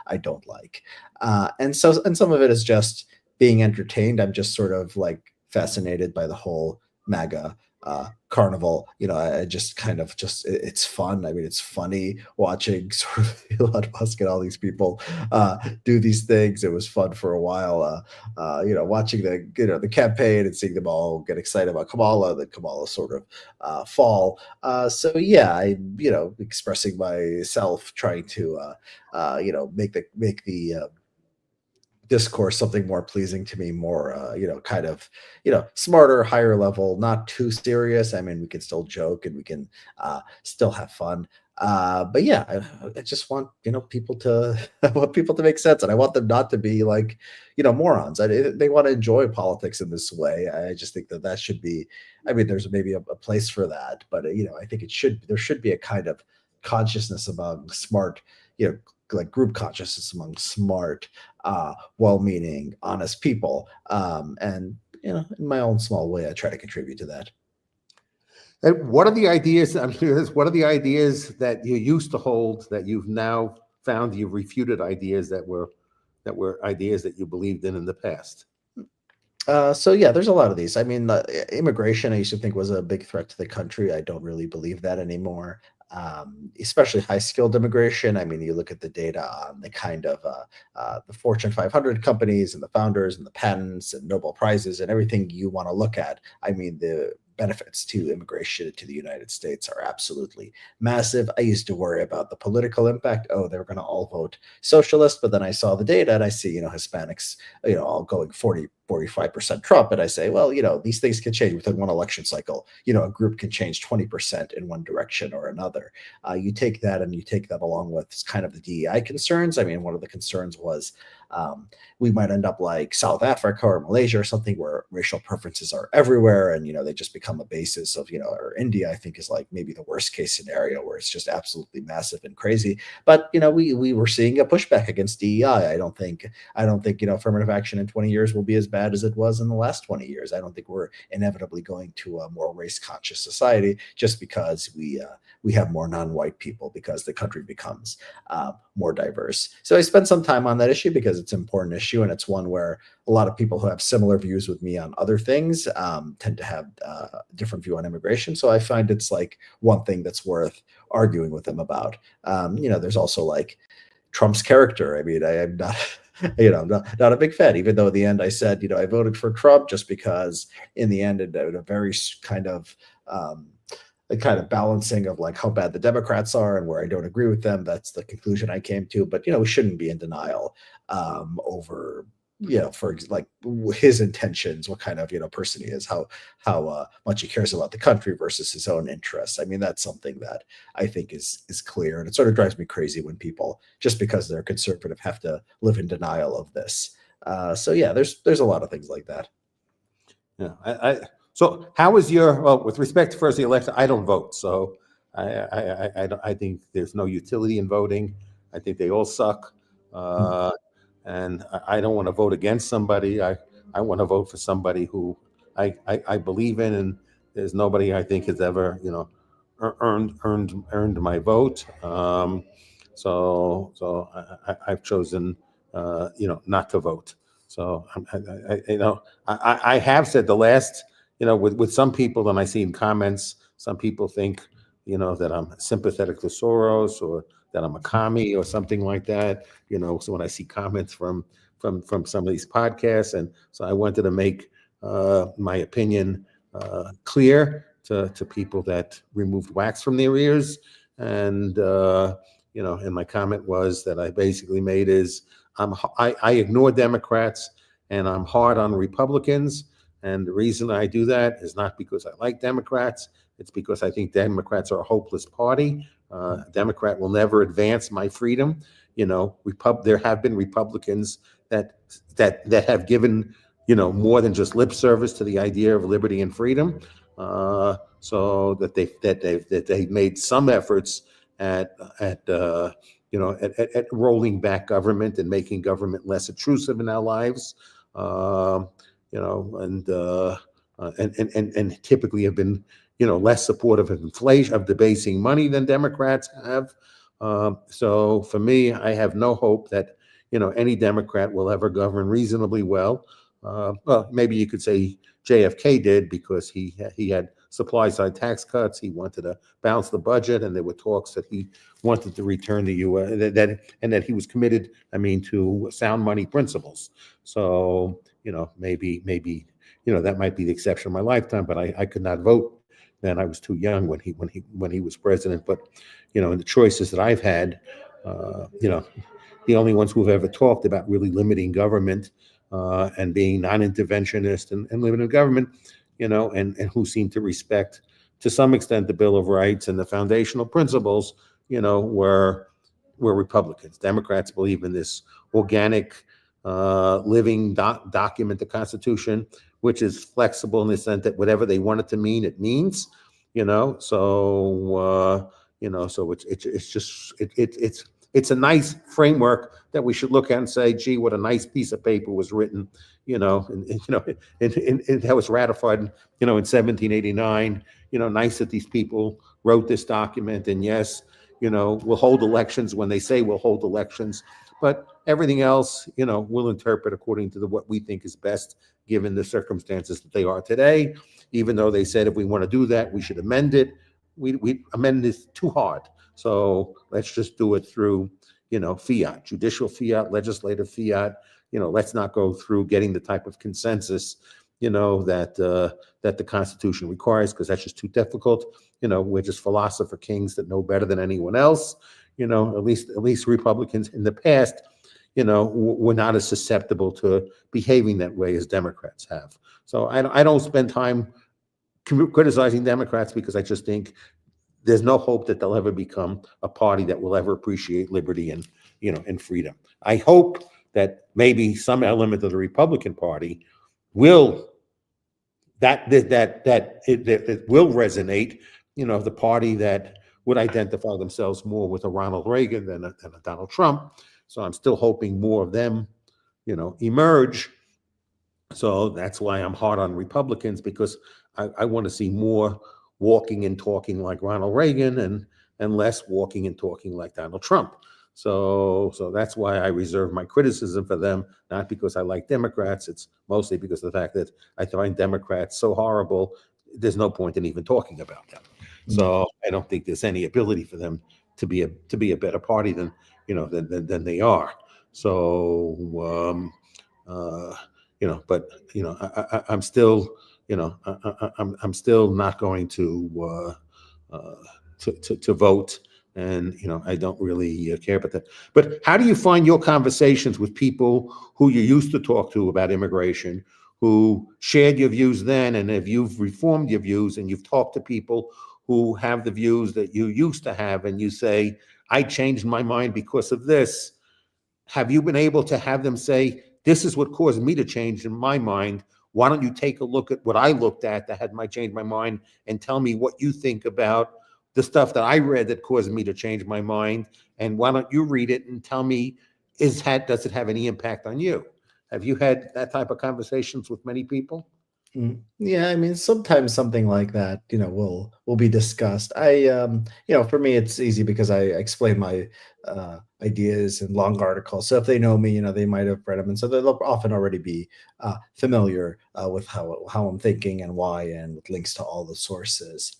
[SPEAKER 2] I don't like. And some of it is just being entertained. I'm just sort of like fascinated by the whole MAGA carnival. I just kind of it's fun. I mean, it's funny watching sort of Elon Musk and all these people do these things. It was fun for a while. Watching the campaign and seeing them all get excited about Kamala, then Kamala sort of fall. So yeah, I expressing myself, trying to make the discourse something more pleasing to me, more kind of smarter, higher level, not too serious. I mean, we can still joke and we can still have fun. But yeah, I just want people to I want people to make sense, and I want them not to be like morons. They want to enjoy politics in this way. I just think that should be. I mean, there's maybe a place for that, but I think there should be a kind of consciousness among smart, like group consciousness among smart, well-meaning, honest people. And in my own small way, I try to contribute to that.
[SPEAKER 1] And what are the ideas? I'm curious. What are the ideas that you used to hold that you've now found you've refuted ideas that were ideas that you believed in the past?
[SPEAKER 2] So yeah, there's a lot of these. I mean, immigration, I used to think was a big threat to the country. I don't really believe that anymore. Especially high skilled immigration. I mean, you look at the data on the kind of the Fortune 500 companies and the founders and the patents and Nobel Prizes and everything you want to look at. I mean, the benefits to immigration to the United States are absolutely massive. I used to worry about the political impact. Oh, they're going to all vote socialist, but then I saw the data and I see, Hispanics, all going 45% Trump. And I say, well, these things can change within one election cycle. A group can change 20% in one direction or another. You take that and you take that along with kind of the DEI concerns. I mean, one of the concerns was we might end up like South Africa or Malaysia or something where racial preferences are everywhere and, they just become
[SPEAKER 3] become a basis of, or India, I think, is like maybe the worst case scenario where it's just absolutely massive and crazy. But we were seeing a pushback against DEI. I don't think affirmative action in 20 years will be as bad as it was in the last 20 years. I don't think we're inevitably going to a more race conscious society just because we have more non-white people, because the country becomes more diverse. So I spent some time on that issue because it's an important issue, and it's one where a lot of people who have similar views with me on other things tend to have a different view on immigration. So I find it's like one thing that's worth arguing with them about. There's also like Trump's character. I mean, I am not, not a big fan, even though at the end I said, I voted for Trump just because in the end, it a very kind of, a kind of balancing of like how bad the Democrats are and where I don't agree with them. That's the conclusion I came to. But, we shouldn't be in denial over, for like his intentions, what kind of, person he is, how much he cares about the country versus his own interests. I mean, that's something that I think is clear. And it sort of drives me crazy when people, just because they're conservative, have to live in denial of this. So yeah, there's a lot of things like that.
[SPEAKER 1] Yeah. So how is with respect to first the election, I don't vote. So I think there's no utility in voting. I think they all suck. And I don't want to vote against somebody. I want to vote for somebody who I believe in, and there's nobody I think has ever, earned my vote. So I've chosen, not to vote. So I have said the last, with some people, and I see in comments, some people think, that I'm sympathetic to Soros or that I'm a commie or something like that. So when I see comments from some of these podcasts, and so I wanted to make my opinion clear to people that removed wax from their ears. And and my comment was that I basically made is I ignore Democrats and I'm hard on Republicans. And the reason I do that is not because I like Democrats. It's because I think Democrats are a hopeless party. Democrat will never advance my freedom. There have been Republicans that have given, more than just lip service to the idea of liberty and freedom. So that they've made some efforts at rolling back government and making government less intrusive in our lives. And typically have been, less supportive of inflation, of debasing money than Democrats have. So for me, I have no hope that, any Democrat will ever govern reasonably well. Well, maybe you could say JFK did, because he had supply side tax cuts. He wanted to balance the budget, and there were talks that he wanted to return the U.S. and that he was committed, to sound money principles. So maybe that might be the exception of my lifetime, but I could not vote then. I was too young when he was president. But in the choices that I've had, the only ones who've ever talked about really limiting government and being non-interventionist and limiting government, and who seem to respect to some extent the Bill of Rights and the foundational principles, were Republicans. Democrats believe in this organic living document, the Constitution, which is flexible in the sense that whatever they want it to mean, it means. So it's a nice framework that we should look at and say, gee, what a nice piece of paper was written, and that was ratified, in 1789. Nice that these people wrote this document, and yes, we'll hold elections when they say we'll hold elections, but everything else, we'll interpret according to what we think is best given the circumstances that they are today. Even though they said if we want to do that, we should amend it. We amend this too hard. So let's just do it through, fiat, judicial fiat, legislative fiat. Let's not go through getting the type of consensus, that the Constitution requires, because that's just too difficult. We're just philosopher kings that know better than anyone else. At least Republicans in the past, were not as susceptible to behaving that way as Democrats have. So I don't spend time criticizing Democrats, because I just think there's no hope that they'll ever become a party that will ever appreciate liberty and, and freedom. I hope that maybe some element of the Republican Party will that will resonate. The party that would identify themselves more with a Ronald Reagan than a Donald Trump. So I'm still hoping more of them, emerge. So that's why I'm hard on Republicans, because I want to see more walking and talking like Ronald Reagan and less walking and talking like Donald Trump. So that's why I reserve my criticism for them, not because I like Democrats. It's mostly because of the fact that I find Democrats so horrible. There's no point in even talking about them. So I don't think there's any ability for them to be a better party than they are. So but I'm still I'm still not going to vote, and I don't really care about that. But how do you find your conversations with people who you used to talk to about immigration, who shared your views then, and if you've reformed your views and you've talked to people who have the views that you used to have, and you say, I changed my mind because of this? Have you been able to have them say, this is what caused me to change in my mind? Why don't you take a look at what I looked at that had my changed my mind, and tell me what you think about the stuff that I read that caused me to change my mind? And why don't you read it and tell me, does it have any impact on you? Have you had that type of conversations with many people?
[SPEAKER 2] Yeah, I mean, sometimes something like that, will be discussed. For me, it's easy because I explain my ideas in long articles. So if they know me, they might have read them, and so they'll often already be familiar with how I'm thinking and why, and with links to all the sources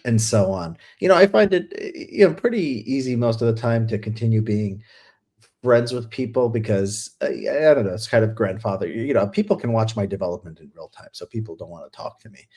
[SPEAKER 2] and so on. I find it, pretty easy most of the time to continue being friends with people because I don't know, it's kind of grandfather. People can watch my development in real time, so people don't want to talk to me.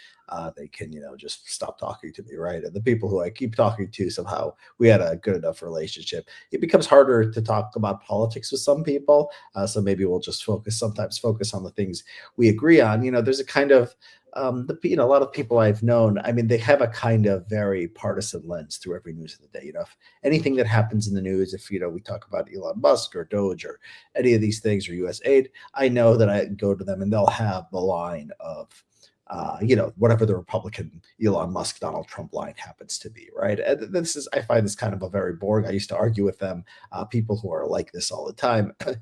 [SPEAKER 2] They can, just stop talking to me, right? And the people who I keep talking to, somehow we had a good enough relationship. It becomes harder to talk about politics with some people, so maybe we'll just sometimes focus on the things we agree on. There's a kind of a lot of people I've known, I mean, they have a kind of very partisan lens through every news of the day. If anything that happens in the news, if we talk about Elon Musk or Doge or any of these things or US aid, I know that I go to them and they'll have the line of whatever the Republican Elon Musk, Donald Trump line happens to be, right? And I find this kind of a very boring. I used to argue with them, people who are like this all the time. I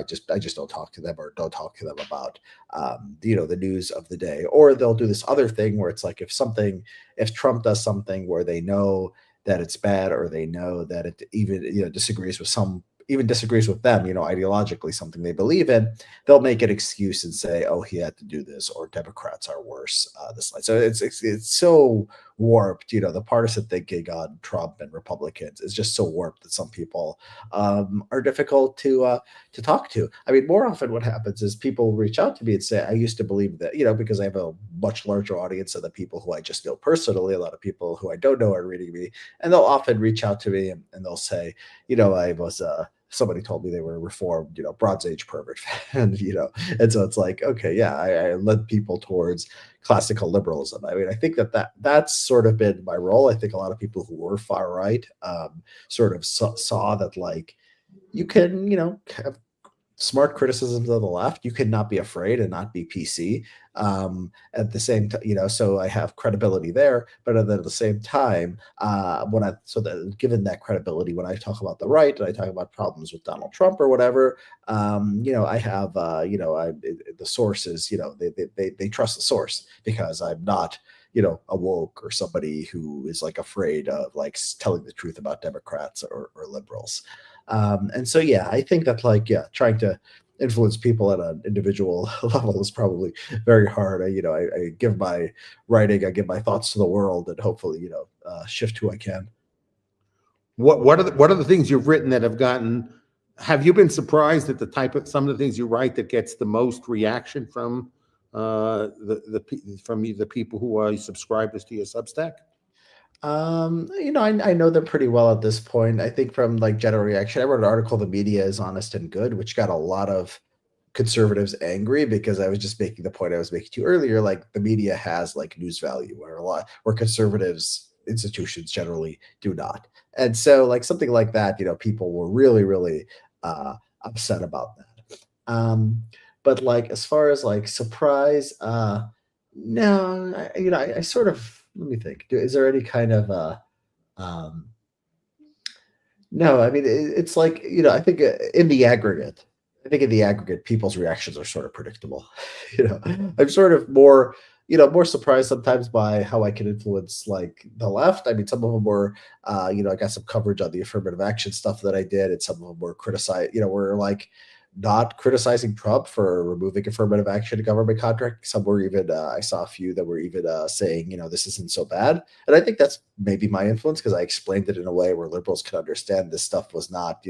[SPEAKER 2] just don't talk to them, or don't talk to them about, the news of the day. Or they'll do this other thing where it's like, if Trump does something where they know that it's bad, or they know that it even, disagrees with them, ideologically, something they believe in, they'll make an excuse and say, "Oh, he had to do this," or "Democrats are worse." So it's so warped. The partisan thinking on Trump and Republicans is just so warped that some people are difficult to talk to. I mean, more often what happens is people reach out to me and say, "I used to believe that," because I have a much larger audience of the people who I just know personally. A lot of people who I don't know are reading me, and they'll often reach out to me and they'll say, I was somebody told me they were reformed, Bronze Age pervert, and so it's like, okay, yeah, I led people towards classical liberalism. I mean, I think that's sort of been my role. I think a lot of people who were far right sort of saw that, like, you can, have smart criticisms of the left. You could not be afraid and not be PC. At the same time, so I have credibility there, but at the same time, given that credibility, when I talk about the right and I talk about problems with Donald Trump or whatever, I have, the sources, they trust the source, because I'm not, a woke or somebody who is like afraid of like telling the truth about Democrats or liberals. And so, yeah, I think that, like, yeah, trying to influence people at an individual level is probably very hard. I give my writing, I give my thoughts to the world, and hopefully, shift who I can.
[SPEAKER 1] What are the things you've written that have gotten? Have you been surprised at some of the things you write that gets the most reaction from the people who are subscribers to your Substack?
[SPEAKER 2] I know them pretty well at this point. I think from like general reaction, I wrote an article, "The Media is Honest and Good," which got a lot of conservatives angry, because I was just making the point I was making to you earlier. Like, the media has like news value, where conservatives institutions generally do not. And so, like, something like that, people were really, really upset about that. Um, but like, as far as like surprise,
[SPEAKER 3] No, I sort of, let me think. Is there any kind of um, no, I mean, it's like, I think in the aggregate, people's reactions are sort of predictable. I'm sort of more, more surprised sometimes by how I can influence like the left. I mean, some of them were, I got some coverage on the affirmative action stuff that I did, and some of them were criticized, were like not criticizing Trump for removing affirmative action to government contract. Some were even, I saw a few that were even saying, this isn't so bad. And I think that's maybe my influence because I explained it in a way where liberals could understand this stuff was not,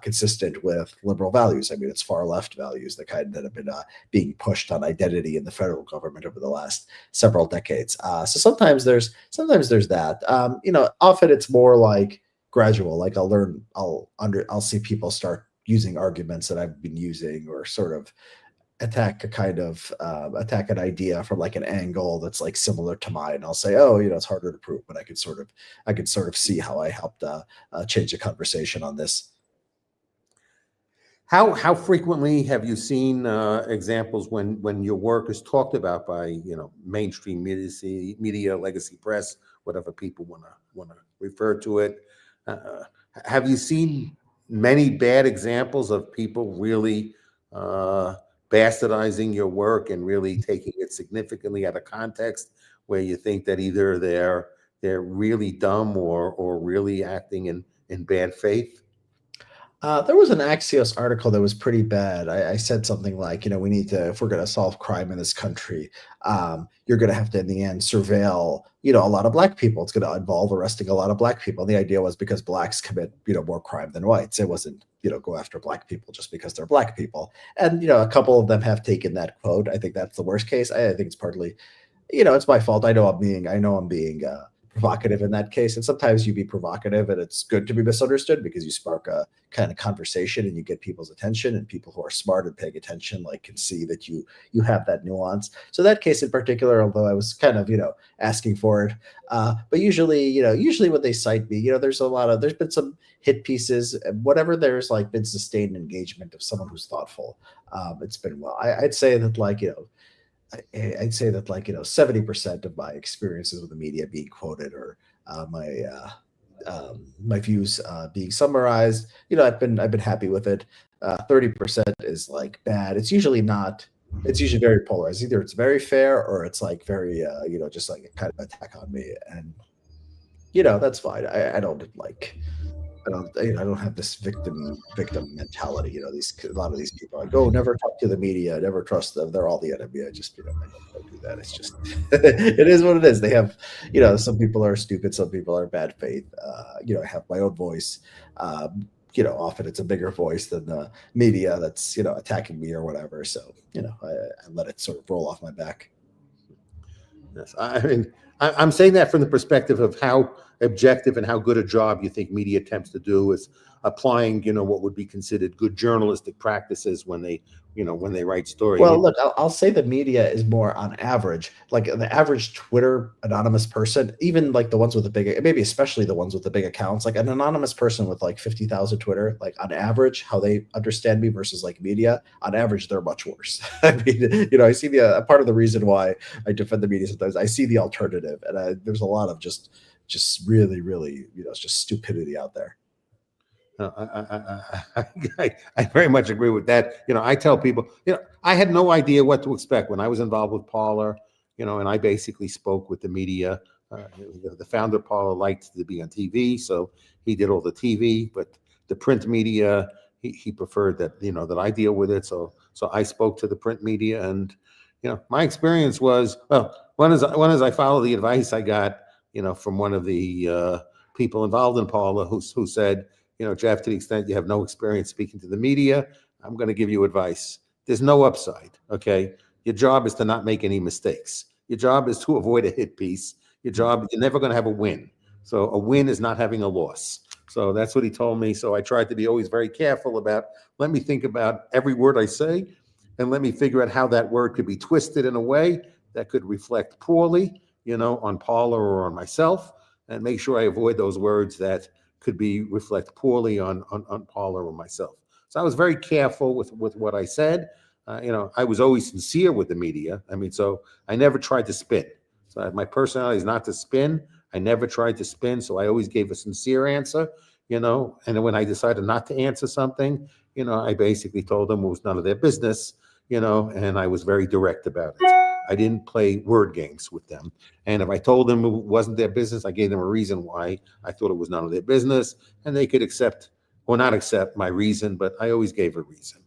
[SPEAKER 3] consistent with liberal values. I mean, it's far left values, the kind that have been being pushed on identity in the federal government over the last several decades. So sometimes there's that. Often it's more like gradual. Like I'll see people start using arguments that I've been using, or sort of attack an idea from like an angle that's like similar to mine. I'll say, oh, it's harder to prove, but I could sort of see how I helped change the conversation on this.
[SPEAKER 1] How frequently have you seen examples when your work is talked about by mainstream media, legacy press, whatever people want to refer to it? Have you seen many bad examples of people really bastardizing your work and really taking it significantly out of context, where you think that either they're really dumb or really acting in bad faith?
[SPEAKER 3] There was an Axios article that was pretty bad. I said something like, we need to, if we're going to solve crime in this country, you're going to have to, in the end, surveil, a lot of black people. It's going to involve arresting a lot of black people. And the idea was because blacks commit, more crime than whites. It wasn't, go after black people just because they're black people. And, a couple of them have taken that quote. I think that's the worst case. I think it's partly, it's my fault. I know I'm being provocative in that case. And sometimes you be provocative, and it's good to be misunderstood because you spark a kind of conversation and you get people's attention, and people who are smart and paying attention like can see that you have that nuance. So that case in particular, although I was kind of, asking for it, but usually when they cite me, there's been some hit pieces, whatever, there's like been sustained engagement of someone who's thoughtful. It's been well. I'd say that like, I'd say that like 70% of my experiences with the media being quoted, or my views being summarized, I've been happy with it. 30% is like bad. It's usually not. It's usually very polarized. Either it's very fair, or it's like very just like a kind of attack on me, and that's fine. I don't like. I don't have this victim mentality. A lot of these people are like, oh, never talk to the media, never trust them. They're all the enemy. I just, I don't do that. It's just, it is what it is. They have, some people are stupid. Some people are bad faith. I have my own voice. Often it's a bigger voice than the media that's, attacking me or whatever. So, I let it sort of roll off my back.
[SPEAKER 1] Yes, I mean, I'm saying that from the perspective of how objective and how good a job you think media attempts to do is applying, what would be considered good journalistic practices when they write stories.
[SPEAKER 3] Well, look, I'll say the media is more on average, like the average Twitter anonymous person, even like the ones with the big, maybe especially the ones with the big accounts, like an anonymous person with like 50,000 Twitter, like on average, how they understand me versus like media, on average, they're much worse. I mean, I see a part of the reason why I defend the media sometimes, I see the alternative, and there's a lot of just really, really, it's just stupidity out there.
[SPEAKER 1] I very much agree with that. I tell people, I had no idea what to expect when I was involved with Parler, and I basically spoke with the media. The founder of Parler liked to be on TV, so he did all the TV, but the print media, he preferred that, that I deal with it. So I spoke to the print media, and, my experience was, well, one is I follow the advice I got, from one of the people involved in Parler who said, Jeff, to the extent you have no experience speaking to the media, I'm going to give you advice. There's no upside, okay? Your job is to not make any mistakes. Your job is to avoid a hit piece. You're never going to have a win. So a win is not having a loss. So that's what he told me. So I tried to be always very careful about, let me think about every word I say, and let me figure out how that word could be twisted in a way that could reflect poorly, on Parler or on myself, and make sure I avoid those words that could reflect poorly on Parler or myself. So I was very careful with what I said. I was always sincere with the media. I mean, so I never tried to spin. So my personality is not to spin. I never tried to spin. So I always gave a sincere answer, and then when I decided not to answer something, I basically told them it was none of their business, and I was very direct about it. I didn't play word games with them. And if I told them it wasn't their business, I gave them a reason why I thought it was none of their business, and they could accept or not accept my reason, but I always gave a reason.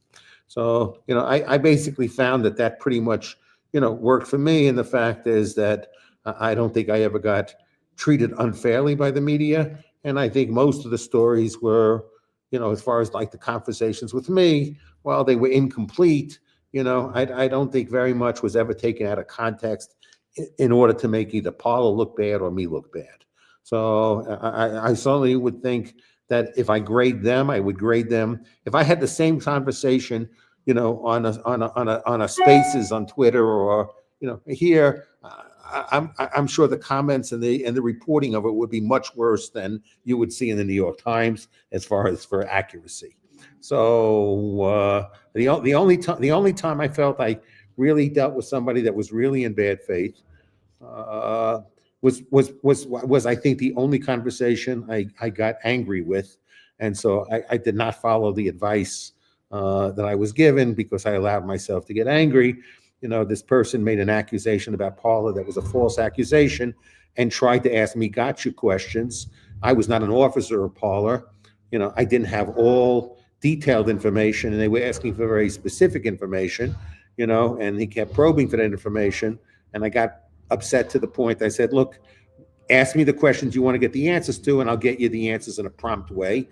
[SPEAKER 1] So, I basically found that pretty much, worked for me. And the fact is that I don't think I ever got treated unfairly by the media. And I think most of the stories were, as far as like the conversations with me, while they were incomplete, I don't think very much was ever taken out of context in order to make either Paula look bad or me look bad. So I certainly would think that if I grade them, I would grade them. If I had the same conversation, on a Spaces on Twitter or here, I'm sure the comments and the reporting of it would be much worse than you would see in the New York Times as far as for accuracy. So the only time I felt I really dealt with somebody that was really in bad faith was I think the only conversation I got angry with, and so I did not follow the advice that I was given because I allowed myself to get angry. This person made an accusation about Paula that was a false accusation and tried to ask me gotcha questions. I was not an officer of Paula. I didn't have all detailed information, and they were asking for very specific information, and he kept probing for that information. And I got upset to the point I said, look, ask me the questions you want to get the answers to, and I'll get you the answers in a prompt way.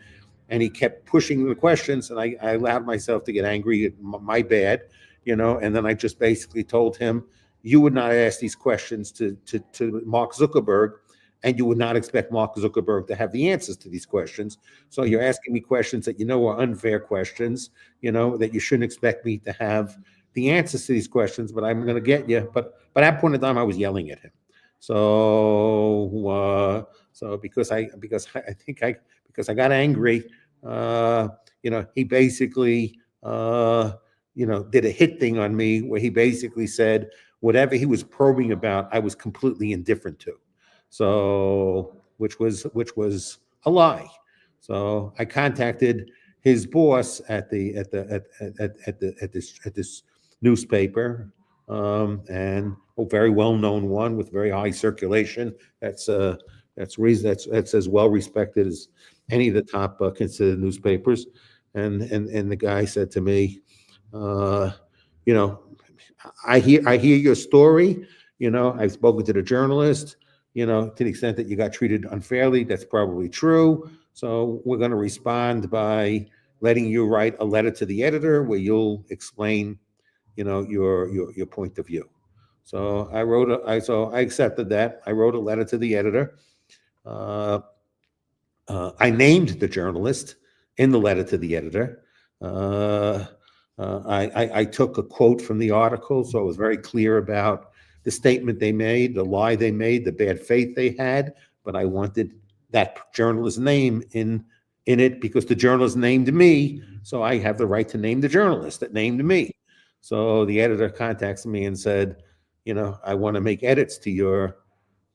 [SPEAKER 1] And he kept pushing the questions, and I allowed myself to get angry. My bad, and then I just basically told him, you would not ask these questions to Mark Zuckerberg, and you would not expect Mark Zuckerberg to have the answers to these questions. So you're asking me questions that are unfair questions, that you shouldn't expect me to have the answers to these questions, but I'm going to get you. But by that point in time, I was yelling at him. So because I got angry, he basically did a hit thing on me where he basically said whatever he was probing about, I was completely indifferent to. So which was a lie. So I contacted his boss at this newspaper, and a very well-known one with very high circulation. That's as well respected as any of the top considered newspapers. And the guy said to me, I hear your story. I've spoken to the journalist. To the extent that you got treated unfairly, that's probably true. So we're going to respond by letting you write a letter to the editor where you'll explain, your point of view. So I accepted that. I wrote a letter to the editor. I named the journalist in the letter to the editor. I took a quote from the article, so it was very clear about the statement they made, the lie they made, the bad faith they had. But I wanted that journalist's name in it because the journalist named me, so I have the right to name the journalist that named me. So the editor contacts me and said, I want to make edits to your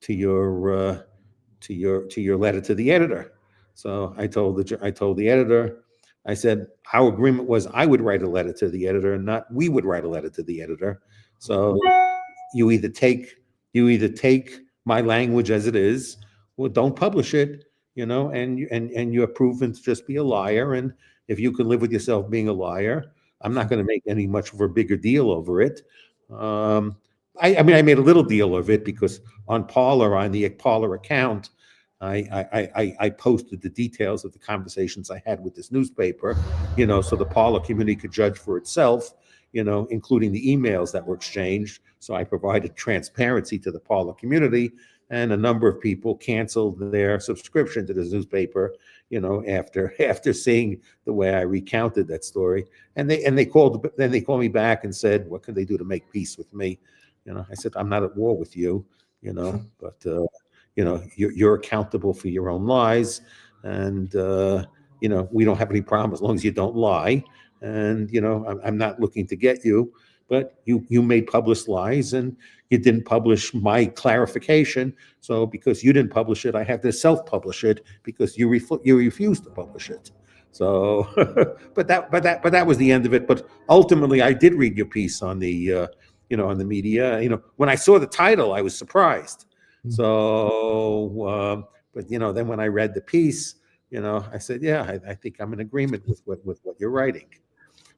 [SPEAKER 1] letter to the editor. So I told the editor, I said, our agreement was I would write a letter to the editor and not we would write a letter to the editor. So you either take my language as it is, or don't publish it, and you're proven to just be a liar. And if you can live with yourself being a liar, I'm not going to make any much of a bigger deal over it. I made a little deal of it because on the Paula account, I posted the details of the conversations I had with this newspaper, so the Paula community could judge for itself, including the emails that were exchanged. So I provided transparency to the Paula community, and a number of people canceled their subscription to this newspaper, after seeing the way I recounted that story. And they called me back and said, what can they do to make peace with me? I said, I'm not at war with you, but you're accountable for your own lies, and we don't have any problem as long as you don't lie. and I'm not looking to get you, but you made published lies, and you didn't publish my clarification. So because you didn't publish it, I have to self-publish it because you refused to publish it. So, but that was the end of it. But ultimately, I did read your piece on the on the media. When I saw the title, I was surprised. So, but then when I read the piece, I said, yeah, I think I'm in agreement with what you're writing.
[SPEAKER 3] Right.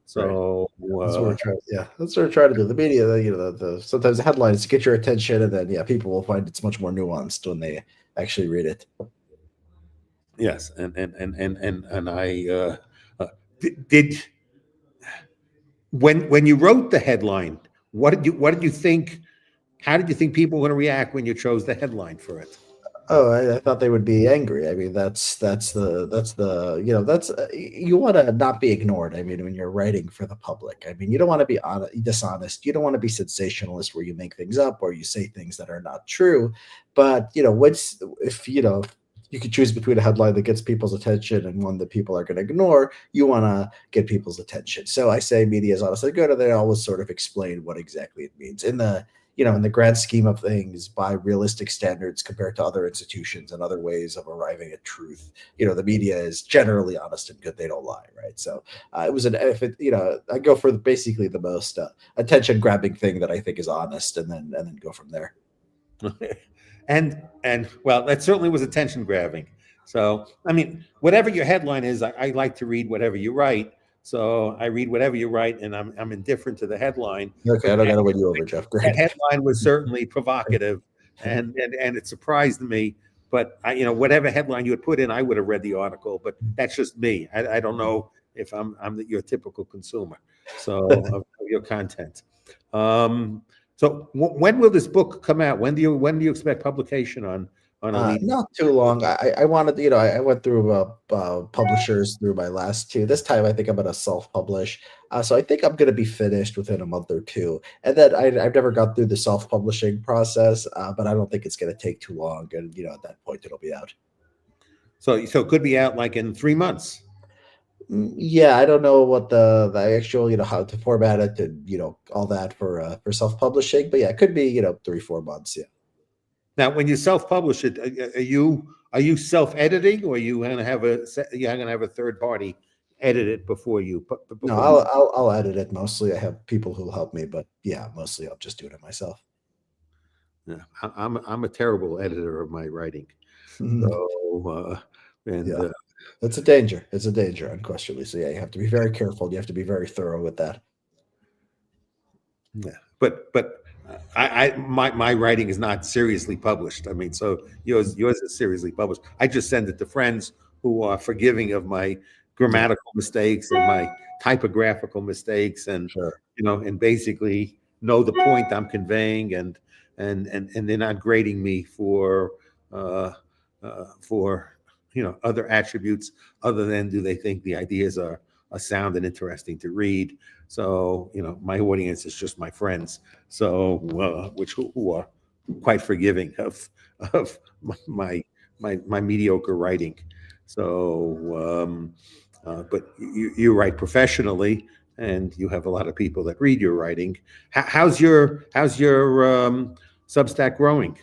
[SPEAKER 1] So,
[SPEAKER 3] That's what we're trying. Yeah, that's what we're trying to do. The media, the sometimes the headlines get your attention, and then people will find it's much more nuanced when they actually read it.
[SPEAKER 1] yes, and I did when you wrote the headline, what did you think? How did you think people were going to react when you chose the headline for it?
[SPEAKER 3] Oh, I thought they would be angry. I mean, that's you want to not be ignored. I mean, when you're writing for the public, I mean, you don't want to be dishonest. You don't want to be sensationalist, where you make things up or you say things that are not true. But what's if you could choose between a headline that gets people's attention and one that people are going to ignore, you want to get people's attention. So I say media is honest and good, and they always sort of explain what exactly it means in the grand scheme of things, by realistic standards compared to other institutions and other ways of arriving at truth. The media is generally honest and good; they don't lie, right? So it was I go for basically the most attention grabbing thing that I think is honest, and then go from there.
[SPEAKER 1] and well, that certainly was attention grabbing. So I mean, whatever your headline is, I like to read whatever you write. So I read whatever you write, and I'm indifferent to the headline.
[SPEAKER 3] Okay, I don't got to win you over, Jeff. Great.
[SPEAKER 1] That headline was certainly provocative, and it surprised me. But whatever headline you had put in, I would have read the article. But that's just me. I don't know if I'm your typical consumer, so of your content. So when will this book come out? When do you expect publication on
[SPEAKER 3] not too long. I wanted, I went through publishers through my last two. This time, I think I'm going to self-publish. So I think I'm going to be finished within a month or two. And then I've never got through the self-publishing process, but I don't think it's going to take too long. And at that point, it'll be out.
[SPEAKER 1] So it could be out like in 3 months.
[SPEAKER 3] Yeah, I don't know what the actual, how to format it and all that for self-publishing, but yeah, it could be 3-4 months. Yeah.
[SPEAKER 1] Now, when you self-publish it, are you self-editing, or are you going to have a third party edit it before you?
[SPEAKER 3] No, I'll edit it mostly. I have people who'll help me, but yeah, mostly I'll just do it myself.
[SPEAKER 1] Yeah, I'm a terrible editor of my writing. So,
[SPEAKER 3] it's a danger. It's a danger, unquestionably. So yeah, you have to be very careful. You have to be very thorough with that.
[SPEAKER 1] Yeah, but my writing is not seriously published. I mean, so yours is seriously published. I just send it to friends who are forgiving of my grammatical mistakes and my typographical mistakes, and
[SPEAKER 3] sure.
[SPEAKER 1] And basically know the point I'm conveying, and they're not grading me for other attributes other than, do they think the ideas are sound and interesting to read. So my audience is just my friends, so who are quite forgiving of my mediocre writing. So but you write professionally, and you have a lot of people that read your writing. How's your Substack growing?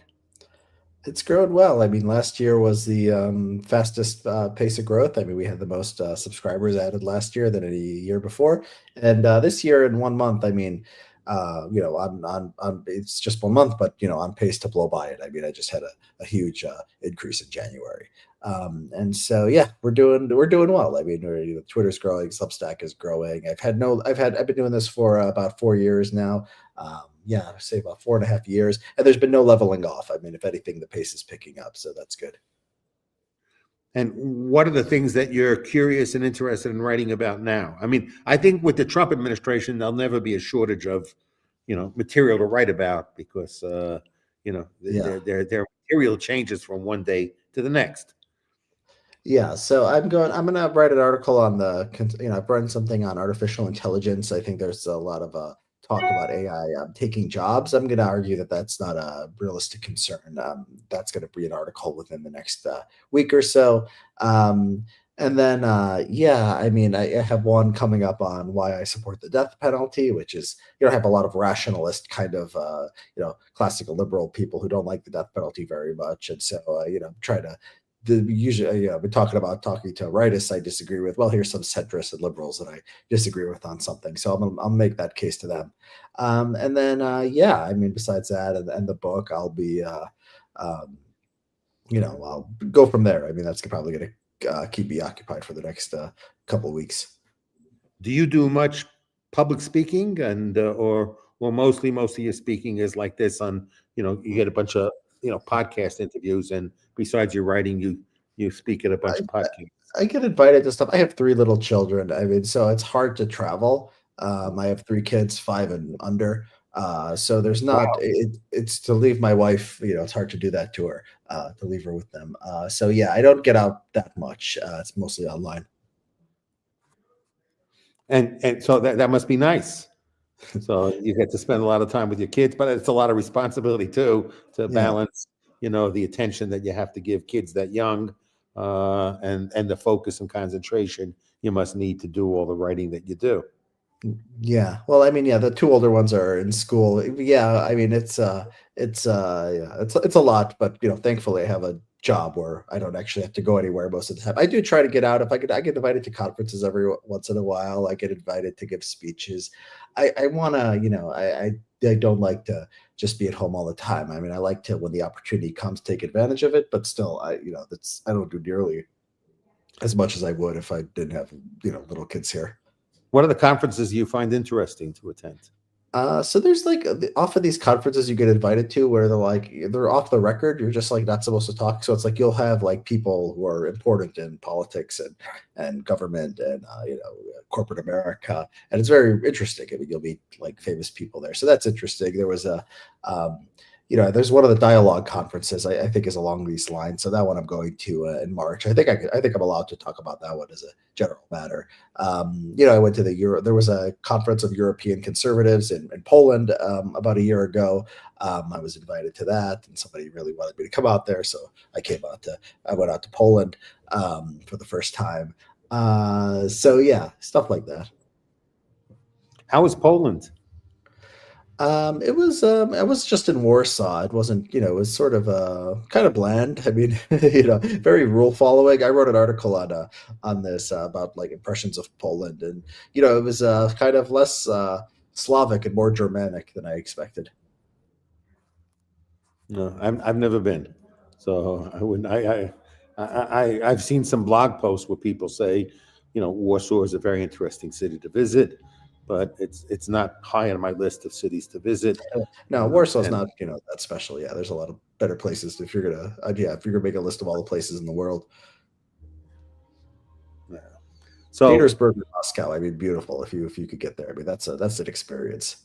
[SPEAKER 3] It's grown well. I mean, last year was the fastest pace of growth. I mean, we had the most subscribers added last year than any year before, and this year in 1 month, I mean, on it's just 1 month, but on pace to blow by it. I mean, I just had a huge increase in January, and so yeah, we're doing well. I mean, Twitter's growing, Substack is growing. I've been doing this for about 4 years now. Yeah, I say about 4.5 years, and there's been no leveling off. I mean, if anything, the pace is picking up, so that's good.
[SPEAKER 1] And what are the things that you're curious and interested in writing about now? I mean, I think with the Trump administration, there'll never be a shortage of, material to write about, because, their material changes from one day to the next.
[SPEAKER 3] Yeah, so I'm gonna write an article on I've run something on artificial intelligence. I think there's a lot of talk about AI taking jobs. I'm going to argue that that's not a realistic concern. That's going to be an article within the next week or so. And then, yeah, I mean, I have one coming up on why I support the death penalty, which is, I have a lot of rationalist kind of, classical liberal people who don't like the death penalty very much. And so, try to, usually, I've been talking to rightists I disagree with. Well, here's some centrists and liberals that I disagree with on something. So I'll make that case to them. And then, yeah, I mean, besides that and the book, I'll be, um, I'll go from there. I mean, that's probably going to keep me occupied for the next couple of weeks.
[SPEAKER 1] Do you do much public speaking, and or most of your speaking is like this on, you get a bunch of, podcast interviews, and besides your writing, you speak at a bunch of podcasts.
[SPEAKER 3] I get invited to stuff. I have 3 little children. I mean, so it's hard to travel. I have 3 kids, 5 and under. So there's not
[SPEAKER 1] Wow.
[SPEAKER 3] it's to leave my wife, it's hard to do that to her, to leave her with them. So yeah, I don't get out that much. It's mostly online.
[SPEAKER 1] And so that must be nice. So you get to spend a lot of time with your kids, but it's a lot of responsibility too, to
[SPEAKER 3] Yeah.
[SPEAKER 1] balance, the attention that you have to give kids that young, and the focus and concentration you must need to do all the writing that you do.
[SPEAKER 3] Yeah. Well, I mean, yeah, the 2 older ones are in school. Yeah, I mean, yeah, it's a lot, but, thankfully I have a job where I don't actually have to go anywhere most of the time. I do try to get out. If I get invited to conferences every once in a while. I get invited to give speeches. I wanna, I don't like to just be at home all the time. I mean, I like to, when the opportunity comes, take advantage of it, but still, that's I don't do nearly as much as I would if I didn't have, little kids here.
[SPEAKER 1] What are the conferences you find interesting to attend?
[SPEAKER 3] So there's like off of these conferences you get invited to where they're off the record. You're just like not supposed to talk. So it's like you'll have like people who are important in politics and government and corporate America, and it's very interesting. I mean, you'll meet like famous people there, so that's interesting. There was um, there's one of the dialogue conferences I think is along these lines. So that one I'm going to in March. I think I'm allowed to talk about that one as a general matter. I went to there was a conference of European conservatives in Poland about a year ago. I was invited to that, and somebody really wanted me to come out there, so I went out to Poland for the first time. So yeah, stuff like that.
[SPEAKER 1] How is Poland?
[SPEAKER 3] I was just in Warsaw. It wasn't, it was sort of kind of bland. I mean, very rule following. I wrote an article on this about like impressions of Poland, and it was kind of less Slavic and more Germanic than I expected.
[SPEAKER 1] No, I've never been, so I wouldn't. I've seen some blog posts where people say, Warsaw is a very interesting city to visit, but it's not high on my list of cities to visit.
[SPEAKER 3] No, Warsaw's
[SPEAKER 1] And
[SPEAKER 3] not, that special. Yeah, there's a lot of better places if you're gonna, if you're gonna make a list of all the places in the world.
[SPEAKER 1] yeah. So
[SPEAKER 3] Petersburg or Moscow, I mean, beautiful if you could get there. I mean, that's an experience.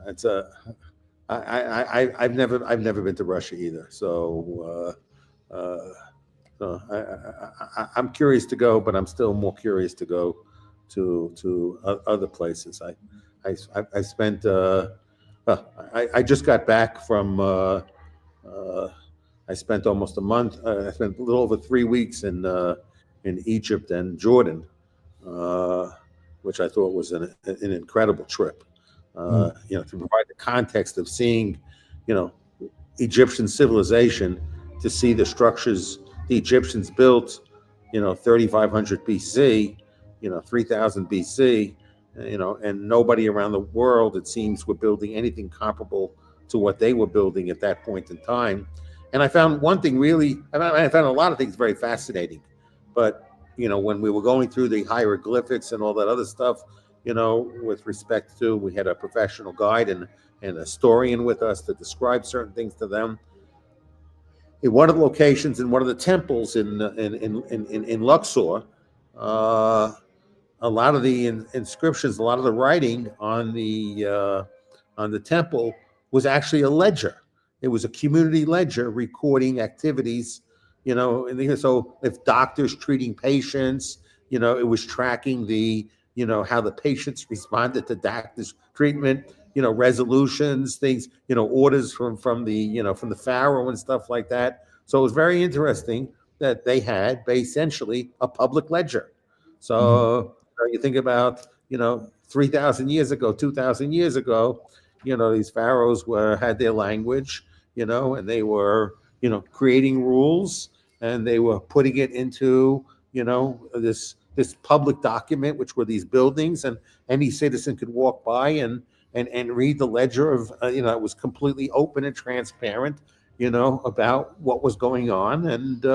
[SPEAKER 1] it's a. I've never been to Russia either. So I'm curious to go, but I'm still more curious to go to other places. I spent. I just got back from. I spent almost a month. I spent a little over 3 weeks in Egypt and Jordan, uh, which I thought was an incredible trip.
[SPEAKER 3] Mm.
[SPEAKER 1] To provide the context of seeing, you know, Egyptian civilization, to see the structures the Egyptians built, 3,500 BC, 3,000 BC, and nobody around the world, it seems, were building anything comparable to what they were building at that point in time. And I found one thing really, I found a lot of things very fascinating, but, when we were going through the hieroglyphics and all that other stuff, with respect to, we had a professional guide and a historian with us to describe certain things to them. In one of the locations, in one of the temples in Luxor, a lot of the inscriptions, a lot of the writing on the temple was actually a ledger. It was a community ledger recording activities, so if doctors treating patients, it was tracking how the patients responded to doctor's treatment, resolutions, things, orders from the pharaoh and stuff like that. So it was very interesting. that they had essentially a public ledger. So you think about, 3,000 years ago, 2,000 years ago, these pharaohs had their language, and they were, creating rules, and they were putting it into, this public document, which were these buildings, and any citizen could walk by and read the ledger of, it was completely open and transparent, about what was going on, and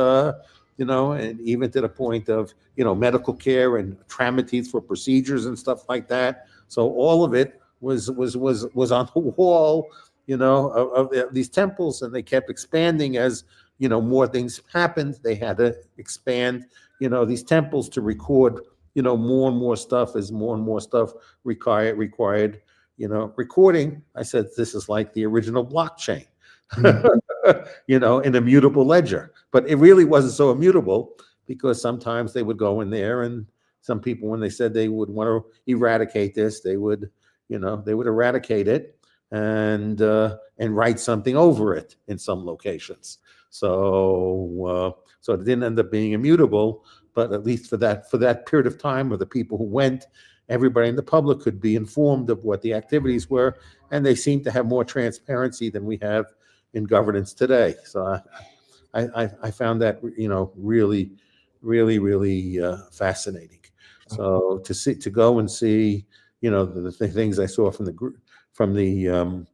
[SPEAKER 1] even to the point of, medical care and tramatites for procedures and stuff like that. So all of it was on the wall, of these temples, and they kept expanding as, more things happened. They had to expand, these temples to record, more and more stuff as more and more stuff required, recording. I said, this is like the original blockchain. An immutable ledger. But it really wasn't so immutable, because sometimes they would go in there, and some people, when they said they would want to eradicate this, they would eradicate it and write something over it in some locations. So it didn't end up being immutable, but at least for that period of time, or the people who went, everybody in the public could be informed of what the activities were, and they seem to have more transparency than we have in governance today. So I found that, really, really, really fascinating. So to go and see, the things I saw from the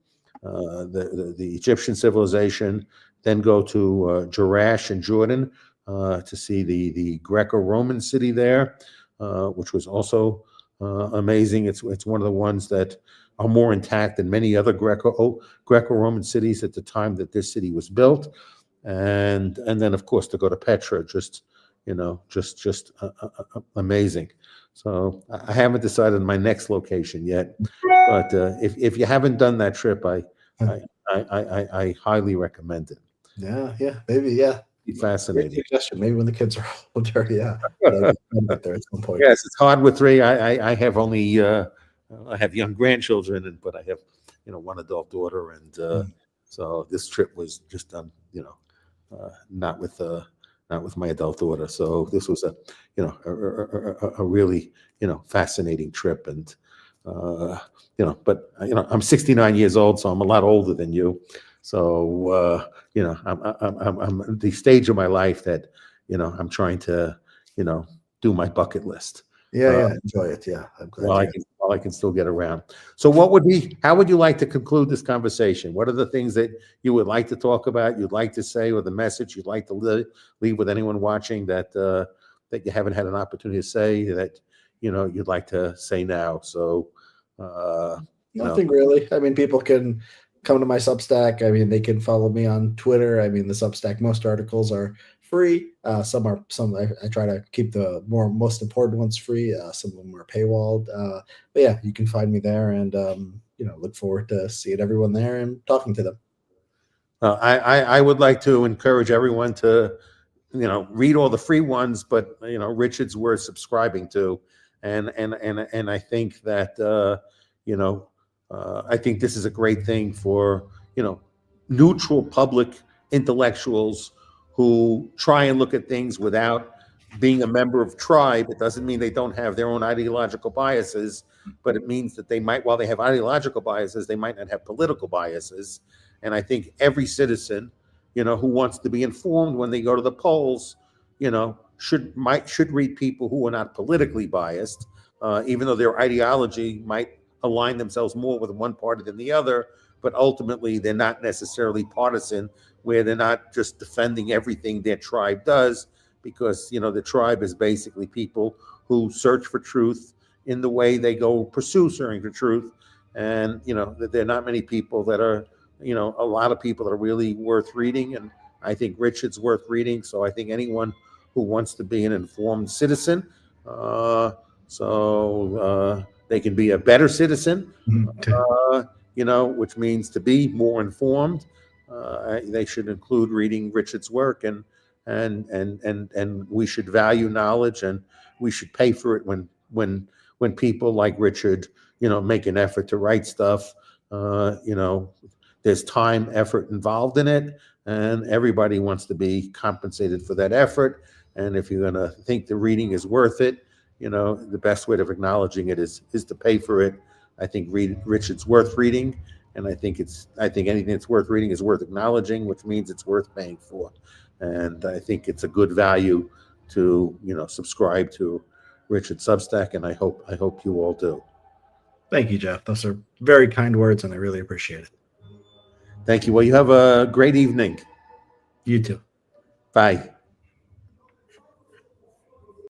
[SPEAKER 1] Egyptian civilization, then go to Jerash in Jordan to see the Greco-Roman city there, which was also amazing. It's one of the ones that are more intact than many other Greco-Roman cities at the time that this city was built, and then of course to go to Petra, just amazing. So I haven't decided my next location yet, but if you haven't done that trip, I highly recommend it.
[SPEAKER 3] Yeah, maybe, yeah.
[SPEAKER 1] Fascinating.
[SPEAKER 3] Great suggestion. Maybe when the kids are older, yeah. There at some point.
[SPEAKER 1] Yes, it's hard with three. I have only I have young grandchildren, but I have one adult daughter, and so this trip was just done not with my adult daughter. So this was a really fascinating trip, and but I'm 69 years old, so I'm a lot older than you. So I'm at the stage of my life that I'm trying to do my bucket list.
[SPEAKER 3] Yeah, enjoy it. Yeah, I'm glad.
[SPEAKER 1] While I can still get around. So how would you like to conclude this conversation? What are the things that you would like to talk about, you'd like to say, or the message you'd like to leave with anyone watching that you haven't had an opportunity to say, that you'd like to say now? So
[SPEAKER 3] nothing really. I mean, people can come to my Substack. I mean, they can follow me on Twitter. I mean, the Substack, most articles are free. Some I try to keep the most important ones free. Some of them are paywalled. But yeah, you can find me there, and look forward to seeing everyone there and talking to them.
[SPEAKER 1] I would like to encourage everyone to read all the free ones, but Richard's worth subscribing to, and I think that I think this is a great thing for neutral public intellectuals who try and look at things without being a member of tribe. It doesn't mean they don't have their own ideological biases, but it means that they might, while they have ideological biases, they might not have political biases. And I think every citizen, who wants to be informed when they go to the polls, should read people who are not politically biased, even though their ideology might align themselves more with one party than the other, but ultimately they're not necessarily partisan, where they're not just defending everything their tribe does, because the tribe is basically people who search for truth in the way they go pursue searching for truth. And there are not many people that are, a lot of people that are really worth reading, and I think Richard's worth reading. So I think anyone who wants to be an informed citizen, they can be a better citizen, which means to be more informed. They should include reading Richard's work, and we should value knowledge, and we should pay for it when people like Richard, make an effort to write stuff. There's time, effort involved in it, and everybody wants to be compensated for that effort. And if you're going to think the reading is worth it, the best way of acknowledging it is to pay for it. I think Richard's worth reading, and I think anything that's worth reading is worth acknowledging, which means it's worth paying for. And I think it's a good value to subscribe to Richard's Substack, and I hope you all do.
[SPEAKER 2] Thank you, Jeff. Those are very kind words, and I really appreciate it.
[SPEAKER 1] Thank you. Well, you have a great evening.
[SPEAKER 2] You too.
[SPEAKER 1] Bye.